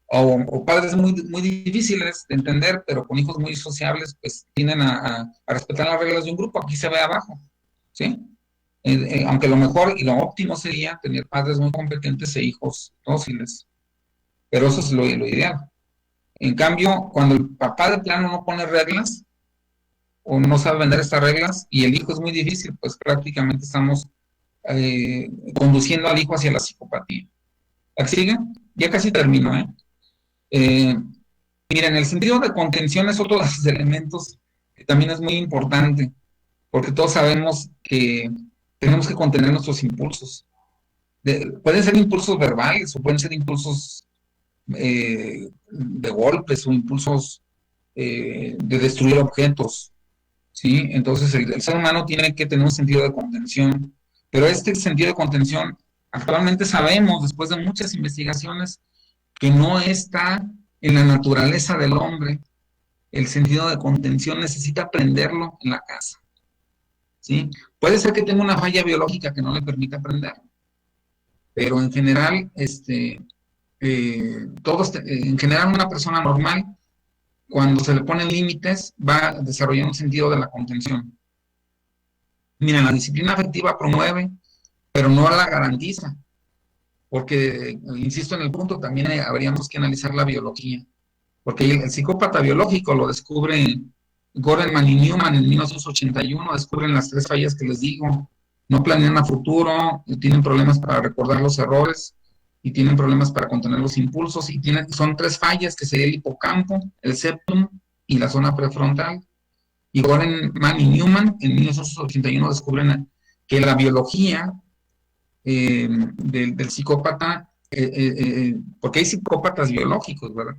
O padres muy, muy difíciles de entender, pero con hijos muy sociables, pues tienden a respetar las reglas de un grupo. Aquí se ve abajo, ¿sí? Aunque lo mejor y lo óptimo sería tener padres muy competentes e hijos dóciles, pero eso es lo ideal. En cambio, cuando el papá de plano no pone reglas o no sabe vender estas reglas y el hijo es muy difícil, pues prácticamente estamos conduciendo al hijo hacia la psicopatía. ¿La sigue? Ya casi termino, miren, el sentido de contención es otro de los elementos que también es muy importante, porque todos sabemos que tenemos que contener nuestros impulsos. Pueden ser impulsos verbales o pueden ser impulsos de golpes o impulsos de destruir objetos, ¿sí? Entonces el ser humano tiene que tener un sentido de contención, pero este sentido de contención actualmente sabemos, después de muchas investigaciones, que no está en la naturaleza del hombre. El sentido de contención necesita aprenderlo en la casa, ¿sí? Puede ser que tenga una falla biológica que no le permita aprender, pero en general, en general una persona normal, cuando se le ponen límites, va a desarrollar un sentido de la contención. Miren, la disciplina afectiva promueve, pero no la garantiza, porque, insisto en el punto, también habríamos que analizar la biología, porque el psicópata biológico lo descubre Goleman y Newman en 1981, descubren las 3 fallas que les digo: no planean a futuro, tienen problemas para recordar los errores, y tienen problemas para contener los impulsos, y son 3 fallas, que sería el hipocampo, el septum y la zona prefrontal. Y Goleman y Newman en 1981 descubren que la biología del psicópata, porque hay psicópatas biológicos, ¿verdad?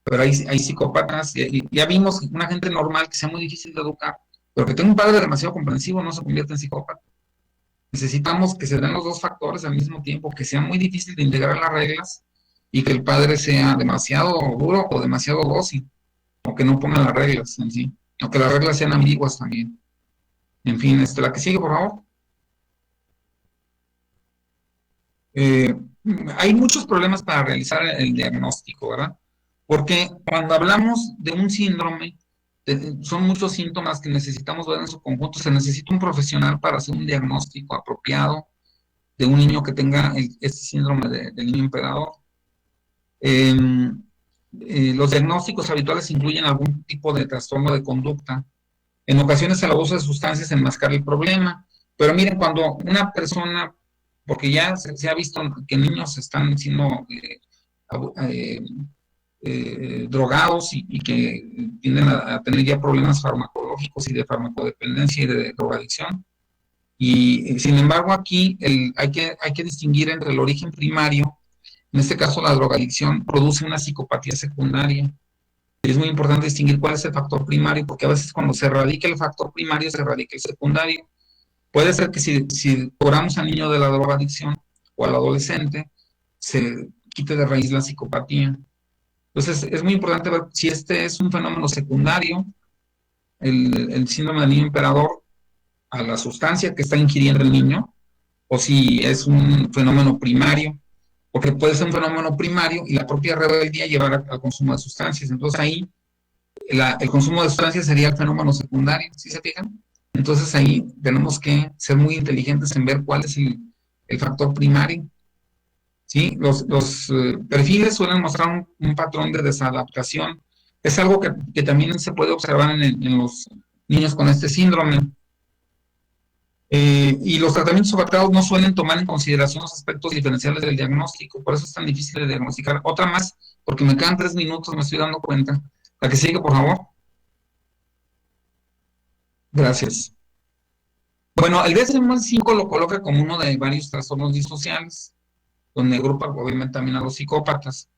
Pero hay psicópatas, ya vimos una gente normal que sea muy difícil de educar, pero que tenga un padre demasiado comprensivo no se convierte en psicópata. Necesitamos que se den los dos factores al mismo tiempo, que sea muy difícil de integrar las reglas y que el padre sea demasiado duro o demasiado dócil, o que no ponga las reglas en sí, o que las reglas sean ambiguas también. En fin, la que sigue, por favor. Eh, Hay muchos problemas para realizar el diagnóstico, ¿verdad? Porque cuando hablamos de un síndrome, son muchos síntomas que necesitamos ver en su conjunto. Se necesita un profesional para hacer un diagnóstico apropiado de un niño que tenga este síndrome del niño emperador. Eh, los diagnósticos habituales incluyen algún tipo de trastorno de conducta. En ocasiones el abuso de sustancias enmascara el problema, pero miren, cuando una persona, porque ya se ha visto que niños están siendo eh, drogados y que tienden a tener ya problemas farmacológicos y de farmacodependencia y de drogadicción. Y sin embargo aquí hay que distinguir entre el origen primario, en este caso la drogadicción produce una psicopatía secundaria. Es muy importante distinguir cuál es el factor primario, porque a veces cuando se erradica el factor primario, se erradica el secundario. Puede ser que si curamos al niño de la drogadicción o al adolescente, se quite de raíz la psicopatía. Entonces, es muy importante ver si este es un fenómeno secundario, el síndrome del niño emperador, a la sustancia que está ingiriendo el niño, o si es un fenómeno primario, porque puede ser un fenómeno primario y la propia rebeldía llevar al consumo de sustancias. Entonces ahí el consumo de sustancias sería el fenómeno secundario, ¿sí se fijan? Entonces ahí tenemos que ser muy inteligentes en ver cuál es el factor primario. ¿Sí? Los perfiles suelen mostrar un patrón de desadaptación. Es algo que también se puede observar en los niños con este síndrome. Y los tratamientos adaptados no suelen tomar en consideración los aspectos diferenciales del diagnóstico, por eso es tan difícil de diagnosticar. Otra más, porque me quedan 3 minutos, me estoy dando cuenta. La que sigue, por favor. Gracias. Bueno, el DSM-5 lo coloca como uno de varios trastornos disociales, donde agrupa obviamente también a los psicópatas.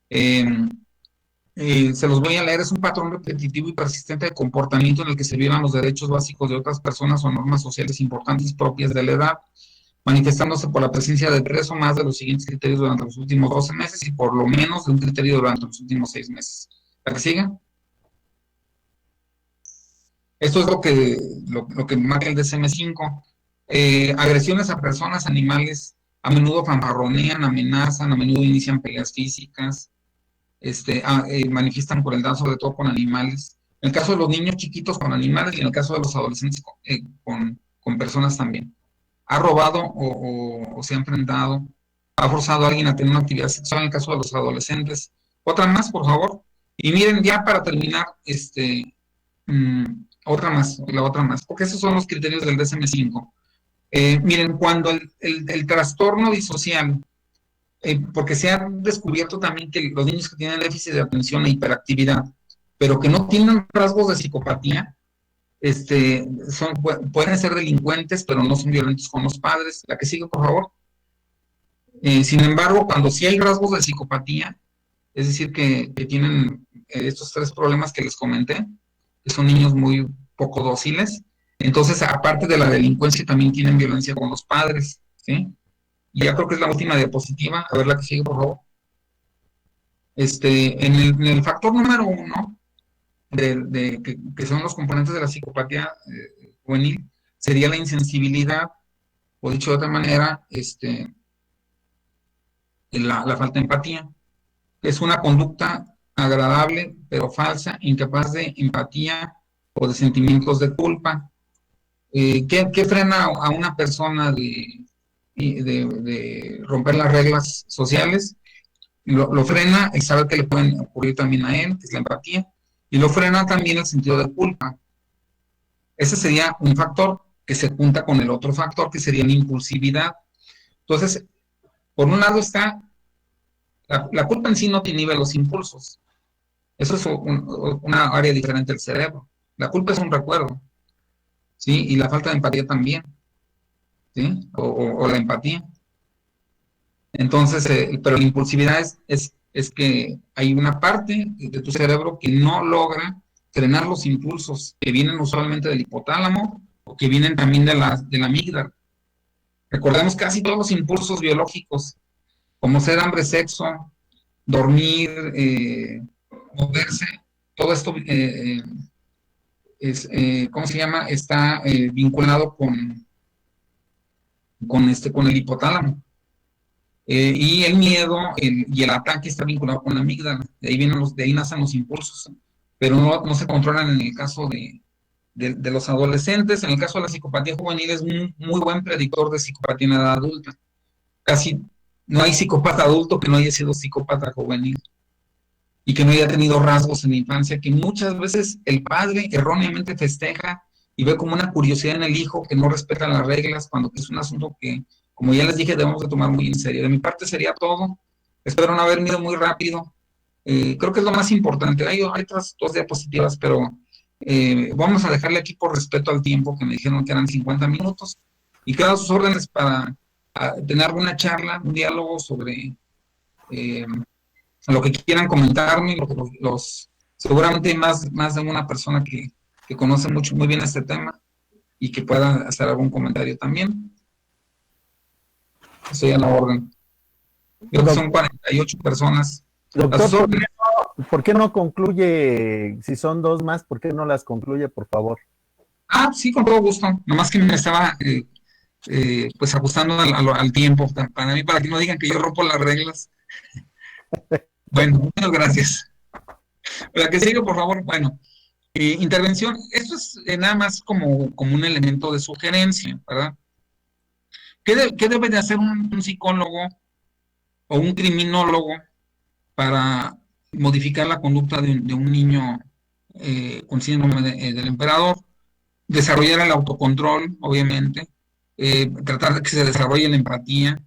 Eh, se los voy a leer, es un patrón repetitivo y persistente de comportamiento en el que se violan los derechos básicos de otras personas o normas sociales importantes propias de la edad, manifestándose por la presencia de 3 o más de los siguientes criterios durante los últimos 12 meses y por lo menos de un criterio durante los últimos 6 meses. ¿La que sigue? Esto es lo que marca el DSM-5. Agresiones a personas, animales, a menudo fanfarronean, amenazan, a menudo inician peleas físicas, manifiestan crueldad, sobre todo con animales. En el caso de los niños chiquitos con animales y en el caso de los adolescentes con personas también. Ha robado o se ha enfrentado, ha forzado a alguien a tener una actividad sexual en el caso de los adolescentes. Otra más, por favor. Y miren, ya para terminar, otra más, la otra más, porque esos son los criterios del DSM-5. Miren, cuando el trastorno disocial, porque se ha descubierto también que los niños que tienen déficit de atención e hiperactividad, pero que no tienen rasgos de psicopatía, pueden ser delincuentes, pero no son violentos con los padres. La que sigue, por favor. Sin embargo, cuando sí hay rasgos de psicopatía, es decir, que tienen estos 3 problemas que les comenté, que son niños muy poco dóciles, entonces, aparte de la delincuencia, también tienen violencia con los padres, ¿sí? Y ya creo que es la última diapositiva, a ver la que sigue, por favor. En el factor número 1, que son los componentes de la psicopatía juvenil, sería la insensibilidad, o dicho de otra manera, la falta de empatía. Es una conducta agradable, pero falsa, incapaz de empatía o de sentimientos de culpa. ¿Qué frena a una persona de romper las reglas sociales? Lo frena el saber que le pueden ocurrir también a él, que es la empatía, y lo frena también el sentido de culpa. Ese sería un factor que se junta con el otro factor, que sería la impulsividad. Entonces, por un lado está, la culpa en sí no te inhibe los impulsos. Eso es una área diferente del cerebro. La culpa es un recuerdo, ¿sí? Y la falta de empatía también, ¿sí? O la empatía. Entonces, pero la impulsividad es que hay una parte de tu cerebro que no logra frenar los impulsos que vienen usualmente del hipotálamo o que vienen también de la amígdala. Recordemos casi todos los impulsos biológicos, como ser hambre, sexo, dormir, moverse, todo esto ¿cómo se llama? Está vinculado con el hipotálamo. Y el miedo y el ataque está vinculado con la amígdala. De ahí nacen los impulsos, pero no se controlan en el caso de los adolescentes. En el caso de la psicopatía juvenil es un muy buen predictor de psicopatía en edad adulta. Casi no hay psicópata adulto que no haya sido psicópata juvenil y que no haya tenido rasgos en la infancia, que muchas veces el padre erróneamente festeja y ve como una curiosidad en el hijo que no respeta las reglas, cuando es un asunto que, como ya les dije, debemos de tomar muy en serio. De mi parte sería todo. Espero no haber ido muy rápido. Creo que es lo más importante. Hay otras dos diapositivas, pero vamos a dejarle aquí por respeto al tiempo, que me dijeron que eran 50 minutos, y quedan sus órdenes para tener una charla, un diálogo sobre lo que quieran comentarme, seguramente más de una persona que conoce muy bien este tema y que pueda hacer algún comentario también. Estoy a la orden. Creo que son 48 personas.
Doctor, ¿por qué no concluye, si son dos más, por qué no las concluye, por favor?
Sí, con todo gusto. Nomás que me estaba pues ajustando al tiempo, para mí, para que no digan que yo rompo las reglas. Bueno, muchas gracias. La que sigue, por favor. Bueno, intervención. Esto es nada más como un elemento de sugerencia, ¿verdad? ¿Qué debe de hacer un psicólogo o un criminólogo para modificar la conducta de un niño con síndrome del emperador? Desarrollar el autocontrol, obviamente, tratar de que se desarrolle la empatía.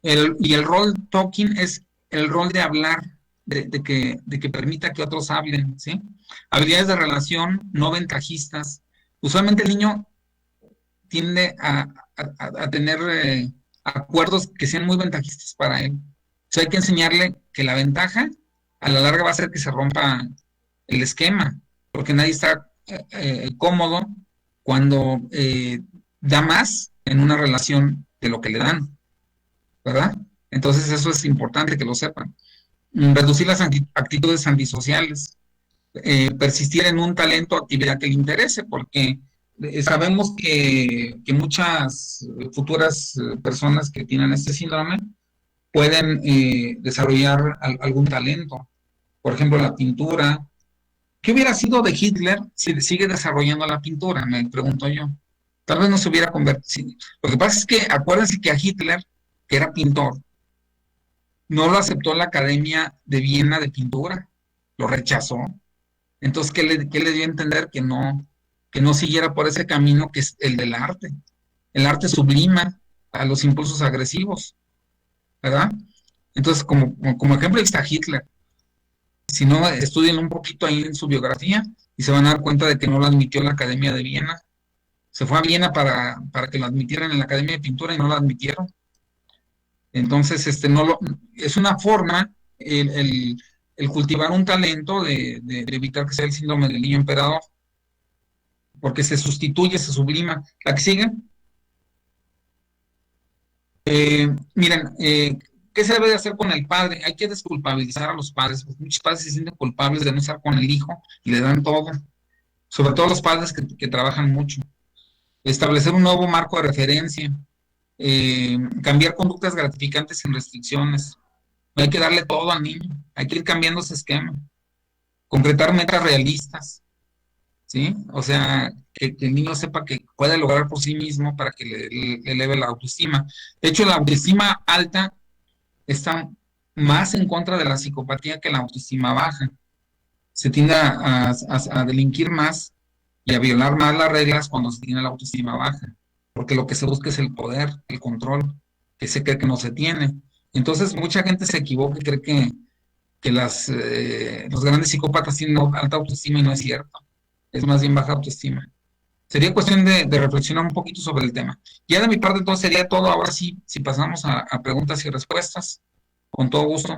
Y el role talking es el rol de hablar, de que permita que otros hablen, ¿sí? Habilidades de relación no ventajistas. Usualmente el niño tiende a tener acuerdos que sean muy ventajistas para él. O sea, hay que enseñarle que la ventaja a la larga va a ser que se rompa el esquema, porque nadie está cómodo cuando da más en una relación de lo que le dan, ¿verdad? Entonces eso es importante que lo sepan. Reducir las actitudes antisociales, persistir en un talento o actividad que le interese, porque sabemos que muchas futuras personas que tienen este síndrome pueden desarrollar algún talento. Por ejemplo, la pintura. ¿Qué hubiera sido de Hitler si sigue desarrollando la pintura? Me pregunto yo. Tal vez no se hubiera convertido. Lo que pasa es que acuérdense que a Hitler, que era pintor, no lo aceptó la Academia de Viena de Pintura, lo rechazó. Entonces, ¿qué le dio a entender? Que no siguiera por ese camino que es el del arte. El arte sublima a los impulsos agresivos, ¿verdad? Entonces, como ejemplo, ahí está Hitler. Si no, estudien un poquito ahí en su biografía y se van a dar cuenta de que no lo admitió la Academia de Viena. Se fue a Viena para que lo admitieran en la Academia de Pintura y no lo admitieron. Entonces, es una forma el cultivar un talento de evitar que sea el síndrome del niño emperador, porque se sustituye, se sublima. ¿La que sigue? Miren, ¿qué se debe de hacer con el padre? Hay que desculpabilizar a los padres, porque muchos padres se sienten culpables de no estar con el hijo y le dan todo, sobre todo los padres que trabajan mucho. Establecer un nuevo marco de referencia, cambiar conductas gratificantes sin restricciones. Hay que darle todo al niño, hay que ir cambiando ese esquema. Concretar metas realistas, ¿sí? O sea, que el niño sepa que puede lograr por sí mismo para que le eleve la autoestima. De hecho, la autoestima alta está más en contra de la psicopatía que la autoestima baja. Se tiende a delinquir más y a violar más las reglas cuando se tiene la autoestima baja, porque lo que se busca es el poder, el control, que se cree que no se tiene. Entonces, mucha gente se equivoca y cree que los grandes psicópatas tienen alta autoestima y no es cierto. Es más bien baja autoestima. Sería cuestión de reflexionar un poquito sobre el tema. Ya de mi parte, entonces sería todo. Ahora sí, si pasamos a preguntas y respuestas, con todo gusto.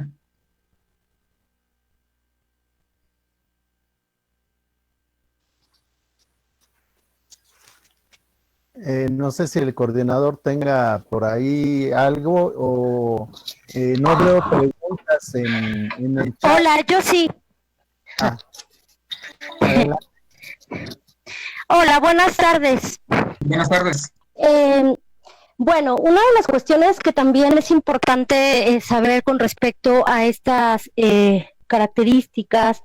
No sé si el coordinador tenga por ahí algo o no veo preguntas en el chat.
Hola, yo sí.
Ah, adelante.
Hola, buenas tardes.
Buenas tardes.
Bueno, una de las cuestiones que también es importante saber con respecto a estas características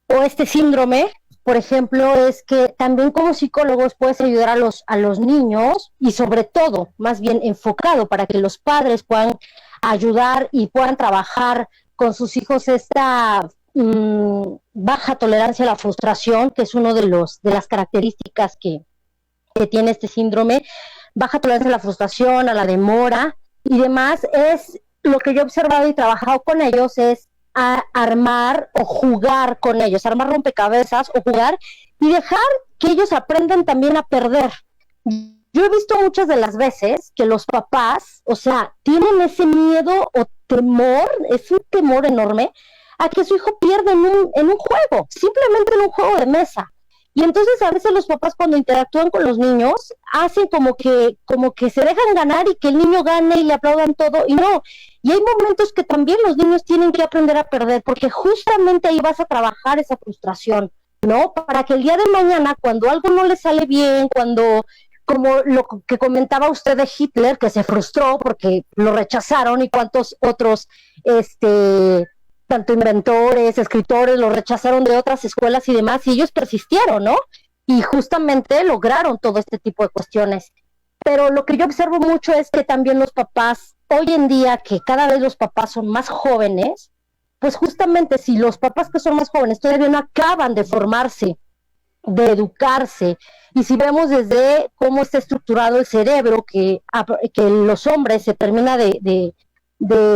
o este síndrome, por ejemplo, es que también como psicólogos puedes ayudar a los niños y sobre todo, más bien enfocado para que los padres puedan ayudar y puedan trabajar con sus hijos esta baja tolerancia a la frustración, que es uno de las características que tiene este síndrome, baja tolerancia a la frustración, a la demora y demás, es lo que yo he observado y trabajado con ellos es a armar o jugar con ellos, armar rompecabezas o jugar y dejar que ellos aprendan también a perder. Yo he visto muchas de las veces que los papás, o sea, tienen ese miedo o temor, es un temor enorme a que su hijo pierda en un juego, simplemente en un juego de mesa. Y entonces a veces los papás cuando interactúan con los niños hacen como que se dejan ganar y que el niño gane y le aplaudan todo y no. Y hay momentos que también los niños tienen que aprender a perder porque justamente ahí vas a trabajar esa frustración, ¿no? Para que el día de mañana cuando algo no le sale bien, cuando como lo que comentaba usted de Hitler, que se frustró porque lo rechazaron y cuántos otros tanto inventores, escritores, lo rechazaron de otras escuelas y demás, y ellos persistieron, ¿no? Y justamente lograron todo este tipo de cuestiones. Pero lo que yo observo mucho es que también los papás, hoy en día, que cada vez los papás son más jóvenes, pues justamente si los papás que son más jóvenes todavía no acaban de formarse, de educarse, y si vemos desde cómo está estructurado el cerebro, que los hombres se termina de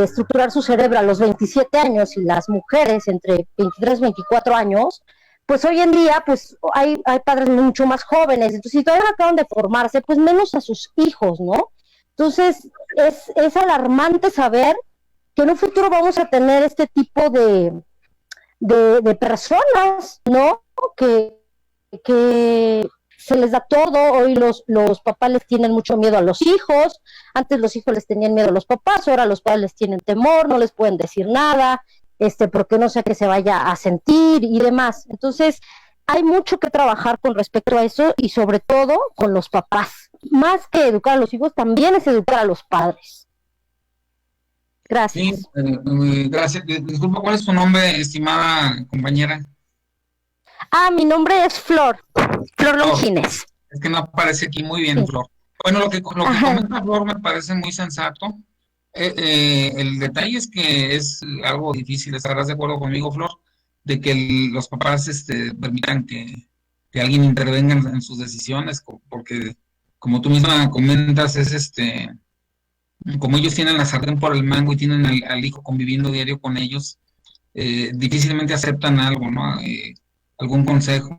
estructurar su cerebro a los 27 años y las mujeres entre 23 y 24 años, pues hoy en día pues hay padres mucho más jóvenes, entonces si todavía no acaban de formarse, pues menos a sus hijos, ¿no? Entonces es alarmante saber que en un futuro vamos a tener este tipo de personas, ¿no? Que se les da todo, hoy los papás les tienen mucho miedo a los hijos, antes los hijos les tenían miedo a los papás, ahora los padres les tienen temor, no les pueden decir nada, porque no sé qué se vaya a sentir y demás. Entonces, hay mucho que trabajar con respecto a eso y sobre todo con los papás. Más que educar a los hijos, también es educar a los padres. Gracias.
Sí, gracias. Disculpa, ¿cuál es tu nombre, estimada compañera?
Mi nombre es Flor Longines.
Es que no aparece aquí muy bien, sí. Flor. Bueno, lo que comenta Flor me parece muy sensato. El detalle es que es algo difícil, estarás de acuerdo conmigo, Flor, de que los papás permitan que alguien intervenga en sus decisiones, porque como tú misma comentas, es como ellos tienen la sartén por el mango y tienen al hijo conviviendo diario con ellos, difícilmente aceptan algo, ¿no? Algún consejo.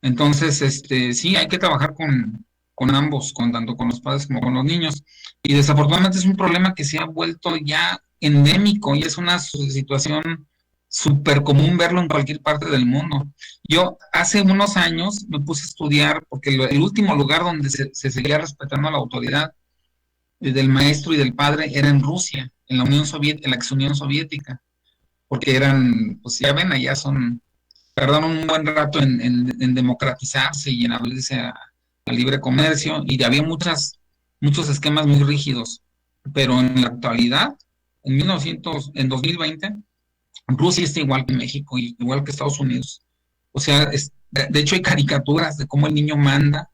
Entonces, sí, hay que trabajar con ambos, tanto con los padres como con los niños. Y desafortunadamente es un problema que se ha vuelto ya endémico y es una situación súper común verlo en cualquier parte del mundo. Yo hace unos años me puse a estudiar, porque el último lugar donde se seguía respetando la autoridad del maestro y del padre era en Rusia, en la Unión Soviética, en la ex Unión Soviética, porque eran, pues ya ven, allá tardaron un buen rato en democratizarse y en abrirse a libre comercio, y había muchos esquemas muy rígidos, pero en la actualidad, en 2020, Rusia está igual que México, igual que Estados Unidos. O sea, de hecho hay caricaturas de cómo el niño manda,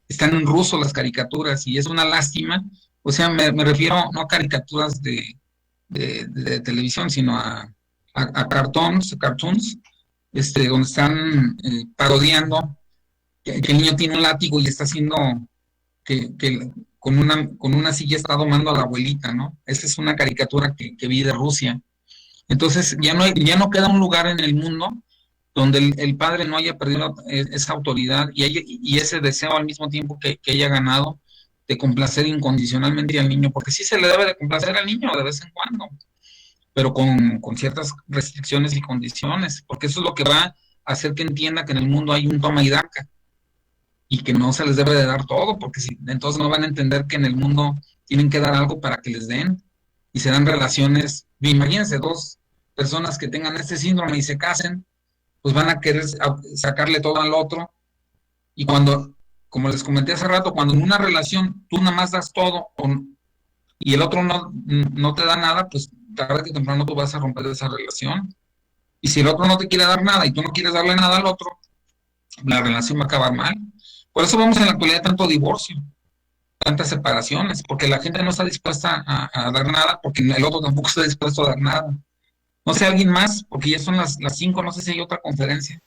están en ruso las caricaturas, y es una lástima. O sea, me refiero no a caricaturas de televisión, sino a cartoons, donde están parodiando que el niño tiene un látigo y está haciendo que con una silla está domando a la abuelita, ¿no? Esa es una caricatura que vi de Rusia. Entonces ya no queda un lugar en el mundo donde el padre no haya perdido esa autoridad y ese deseo al mismo tiempo que haya ganado de complacer incondicionalmente al niño, porque sí se le debe de complacer al niño de vez en cuando, pero con ciertas restricciones y condiciones, porque eso es lo que va a hacer que entienda que en el mundo hay un toma y daca, y que no se les debe de dar todo, porque si, entonces no van a entender que en el mundo tienen que dar algo para que les den, y se dan relaciones, imagínense, dos personas que tengan este síndrome y se casen, pues van a querer sacarle todo al otro, y cuando, como les comenté hace rato, cuando en una relación tú nada más das todo y el otro no te da nada, pues tarde que temprano tú vas a romper esa relación. Y si el otro no te quiere dar nada y tú no quieres darle nada al otro, la relación va a acabar mal. Por eso vemos en la actualidad tanto divorcio, tantas separaciones, porque la gente no está dispuesta a dar nada, porque el otro tampoco está dispuesto a dar nada. No sé, alguien más, porque ya son las 5, no sé si hay otra conferencia.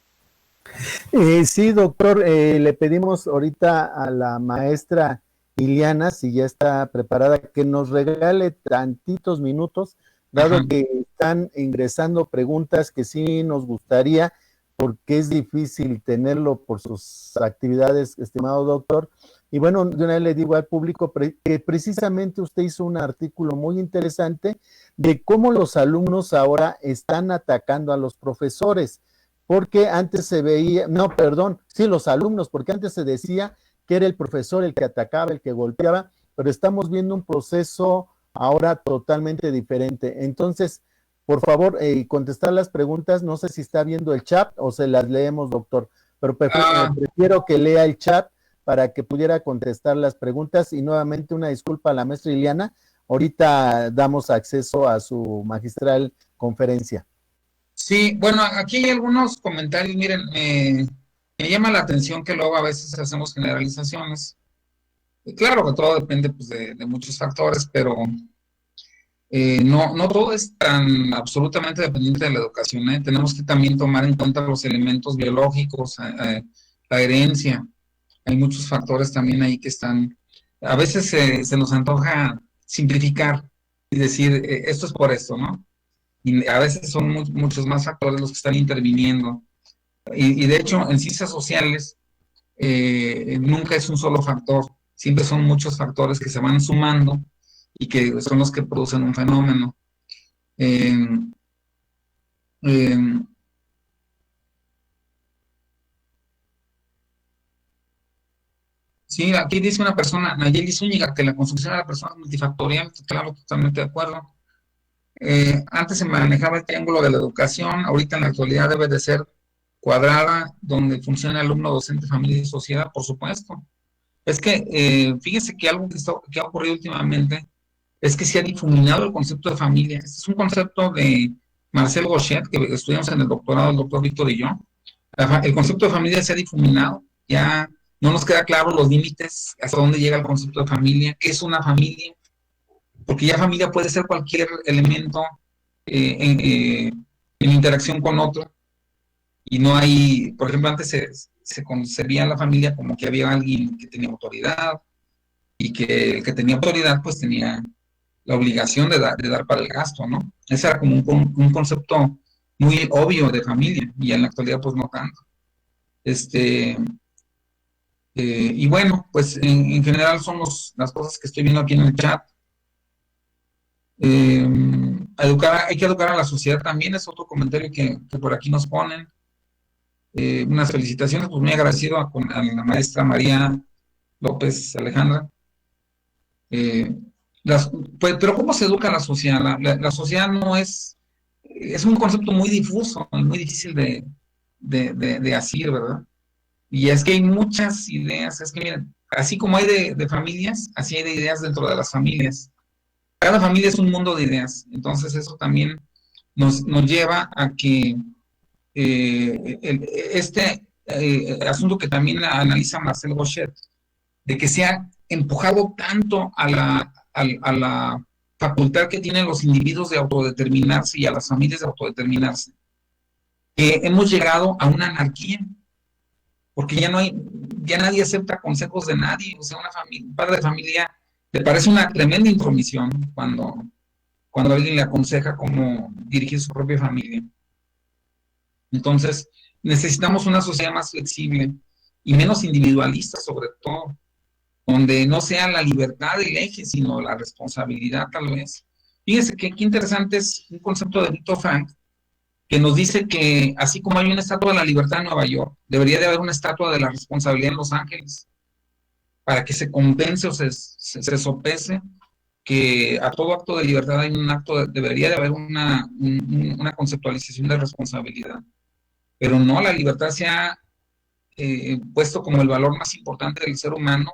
Sí, doctor, le pedimos ahorita a la maestra Iliana, si ya está preparada, que nos regale tantitos minutos, dado
Ajá.
que están ingresando preguntas que sí nos gustaría, porque es difícil tenerlo por sus actividades, estimado doctor. Y bueno, de una vez le digo al público que precisamente usted hizo un artículo muy interesante de cómo los alumnos ahora están atacando a los profesores, porque antes se veía, no, perdón, sí, los alumnos, porque antes se decía que era el profesor el que atacaba, el que golpeaba, pero estamos viendo un proceso ahora totalmente diferente. Entonces, por favor, contestar las preguntas, no sé si está viendo el chat o se las leemos, doctor, pero prefiero que lea el chat para que pudiera contestar las preguntas y nuevamente una disculpa a la maestra Iliana, ahorita damos acceso a su magistral conferencia.
Sí, bueno, aquí hay algunos comentarios, miren, me llama la atención que luego a veces hacemos generalizaciones. Claro que todo depende pues, de muchos factores, pero no todo es tan absolutamente dependiente de la educación, ¿eh? Tenemos que también tomar en cuenta los elementos biológicos, la herencia. Hay muchos factores también ahí que están, a veces se nos antoja simplificar y decir, esto es por esto, ¿no? Y a veces son muchos más factores los que están interviniendo. Y de hecho, en ciencias sociales, nunca es un solo factor, siempre son muchos factores que se van sumando y que son los que producen un fenómeno. Eh, eh, sí, aquí dice una persona, Nayeli Zúñiga, que la construcción de la persona es multifactorial, claro, totalmente de acuerdo. Antes se manejaba el triángulo de la educación, ahorita en la actualidad debe de ser cuadrada, donde funciona alumno, docente, familia y sociedad, por supuesto. Es que, fíjense que algo que ha ocurrido últimamente es que se ha difuminado el concepto de familia. Este es un concepto de Marcel Gauchet, que estudiamos en el doctorado, el doctor Víctor y yo. El concepto de familia se ha difuminado, ya no nos queda claro los límites, hasta dónde llega el concepto de familia, qué es una familia, porque ya familia puede ser cualquier elemento en interacción con otro, y no hay, por ejemplo, antes se concebía la familia como que había alguien que tenía autoridad, y que el que tenía autoridad pues tenía la obligación de dar para el gasto, ¿no? Ese era como un concepto muy obvio de familia, y en la actualidad pues no tanto. Y bueno, pues en general son las cosas que estoy viendo aquí en el chat. Hay que educar a la sociedad también, es otro comentario que por aquí nos ponen. Unas felicitaciones, pues muy agradecido a la maestra María López Alejandra. Eh, pero ¿cómo se educa a la sociedad? La sociedad no es un concepto muy difuso y muy difícil de asir, ¿verdad? Y es que hay muchas ideas, es que miren, así como hay de familias, así hay de ideas dentro de las familias. Cada familia es un mundo de ideas, entonces eso también nos lleva a que asunto que también analiza Marcel Gauchet, de que se ha empujado tanto a la facultad que tienen los individuos de autodeterminarse y a las familias de autodeterminarse, que hemos llegado a una anarquía, porque ya nadie acepta consejos de nadie. O sea, un padre de familia le parece una tremenda intromisión cuando alguien le aconseja cómo dirigir su propia familia. Entonces, necesitamos una sociedad más flexible y menos individualista, sobre todo, donde no sea la libertad el eje, sino la responsabilidad, tal vez. Fíjense que qué interesante es un concepto de Víctor Frank, que nos dice que así como hay una estatua de la libertad en Nueva York, debería de haber una estatua de la responsabilidad en Los Ángeles, para que se compense o se sopese que a todo acto de libertad hay un acto, debería de haber una conceptualización de responsabilidad. Pero no, la libertad se ha puesto como el valor más importante del ser humano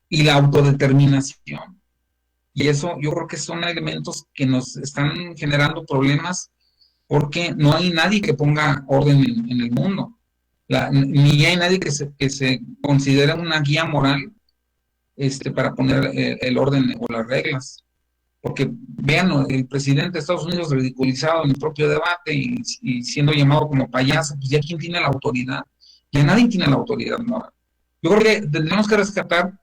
y la autodeterminación. Y eso yo creo que son elementos que nos están generando problemas porque no hay nadie que ponga orden en el mundo. Ni hay nadie que se considere una guía moral para poner el orden o las reglas. Porque vean, el presidente de Estados Unidos ridiculizado en el propio debate y siendo llamado como payaso, pues ya quién tiene la autoridad, ya nadie tiene la autoridad moral. Yo creo que tendríamos que rescatar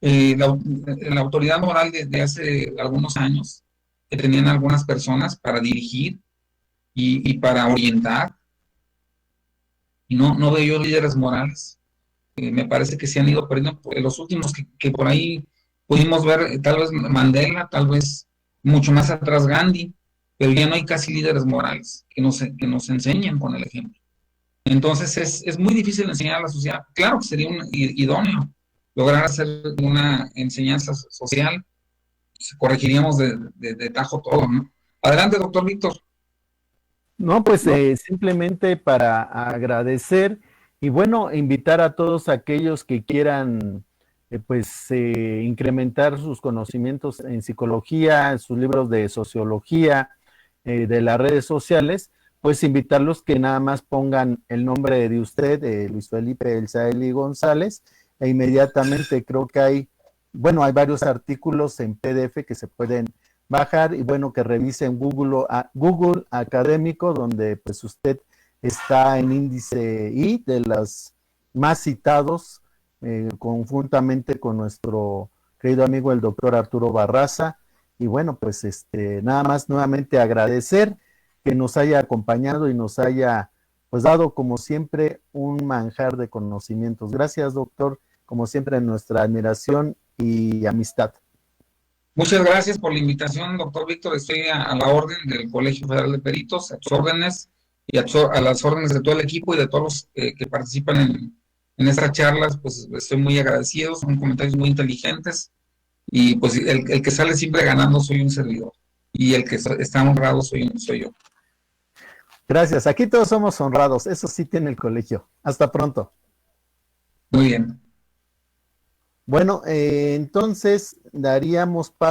la autoridad moral de hace algunos años que tenían algunas personas para dirigir y para orientar. Y no veo yo líderes morales. Me parece que se han ido perdiendo los últimos que por ahí pudimos ver, tal vez Mandela, tal vez mucho más atrás Gandhi, pero ya no hay casi líderes morales que nos enseñen con el ejemplo. Entonces es muy difícil enseñar a la sociedad. Claro que sería idóneo lograr hacer una enseñanza social, corregiríamos de tajo todo, ¿no? Adelante, doctor Víctor.
No, pues simplemente para agradecer y bueno, invitar a todos aquellos que quieran incrementar sus conocimientos en psicología, sus libros de sociología, de las redes sociales, pues invitarlos que nada más pongan el nombre de usted, Luis Felipe Elzaeli González, e inmediatamente creo que hay varios artículos en PDF que se pueden bajar y bueno, que revisen Google Académico, donde pues usted está en índice I de los más citados, conjuntamente con nuestro querido amigo el doctor Arturo Barraza. Y bueno, pues nada más nuevamente agradecer que nos haya acompañado y nos haya pues dado como siempre un manjar de conocimientos. Gracias, doctor, como siempre, nuestra admiración y amistad.
Muchas gracias por la invitación, doctor Víctor. Estoy a la orden del Colegio Federal de Peritos, a tus órdenes y a las órdenes de todo el equipo y de todos los que participan en estas charlas. Pues estoy muy agradecido, son comentarios muy inteligentes y pues el que sale siempre ganando soy un servidor y el que está honrado soy yo.
Gracias, aquí todos somos honrados, eso sí tiene el colegio. Hasta pronto.
Muy bien.
Bueno, entonces daríamos paso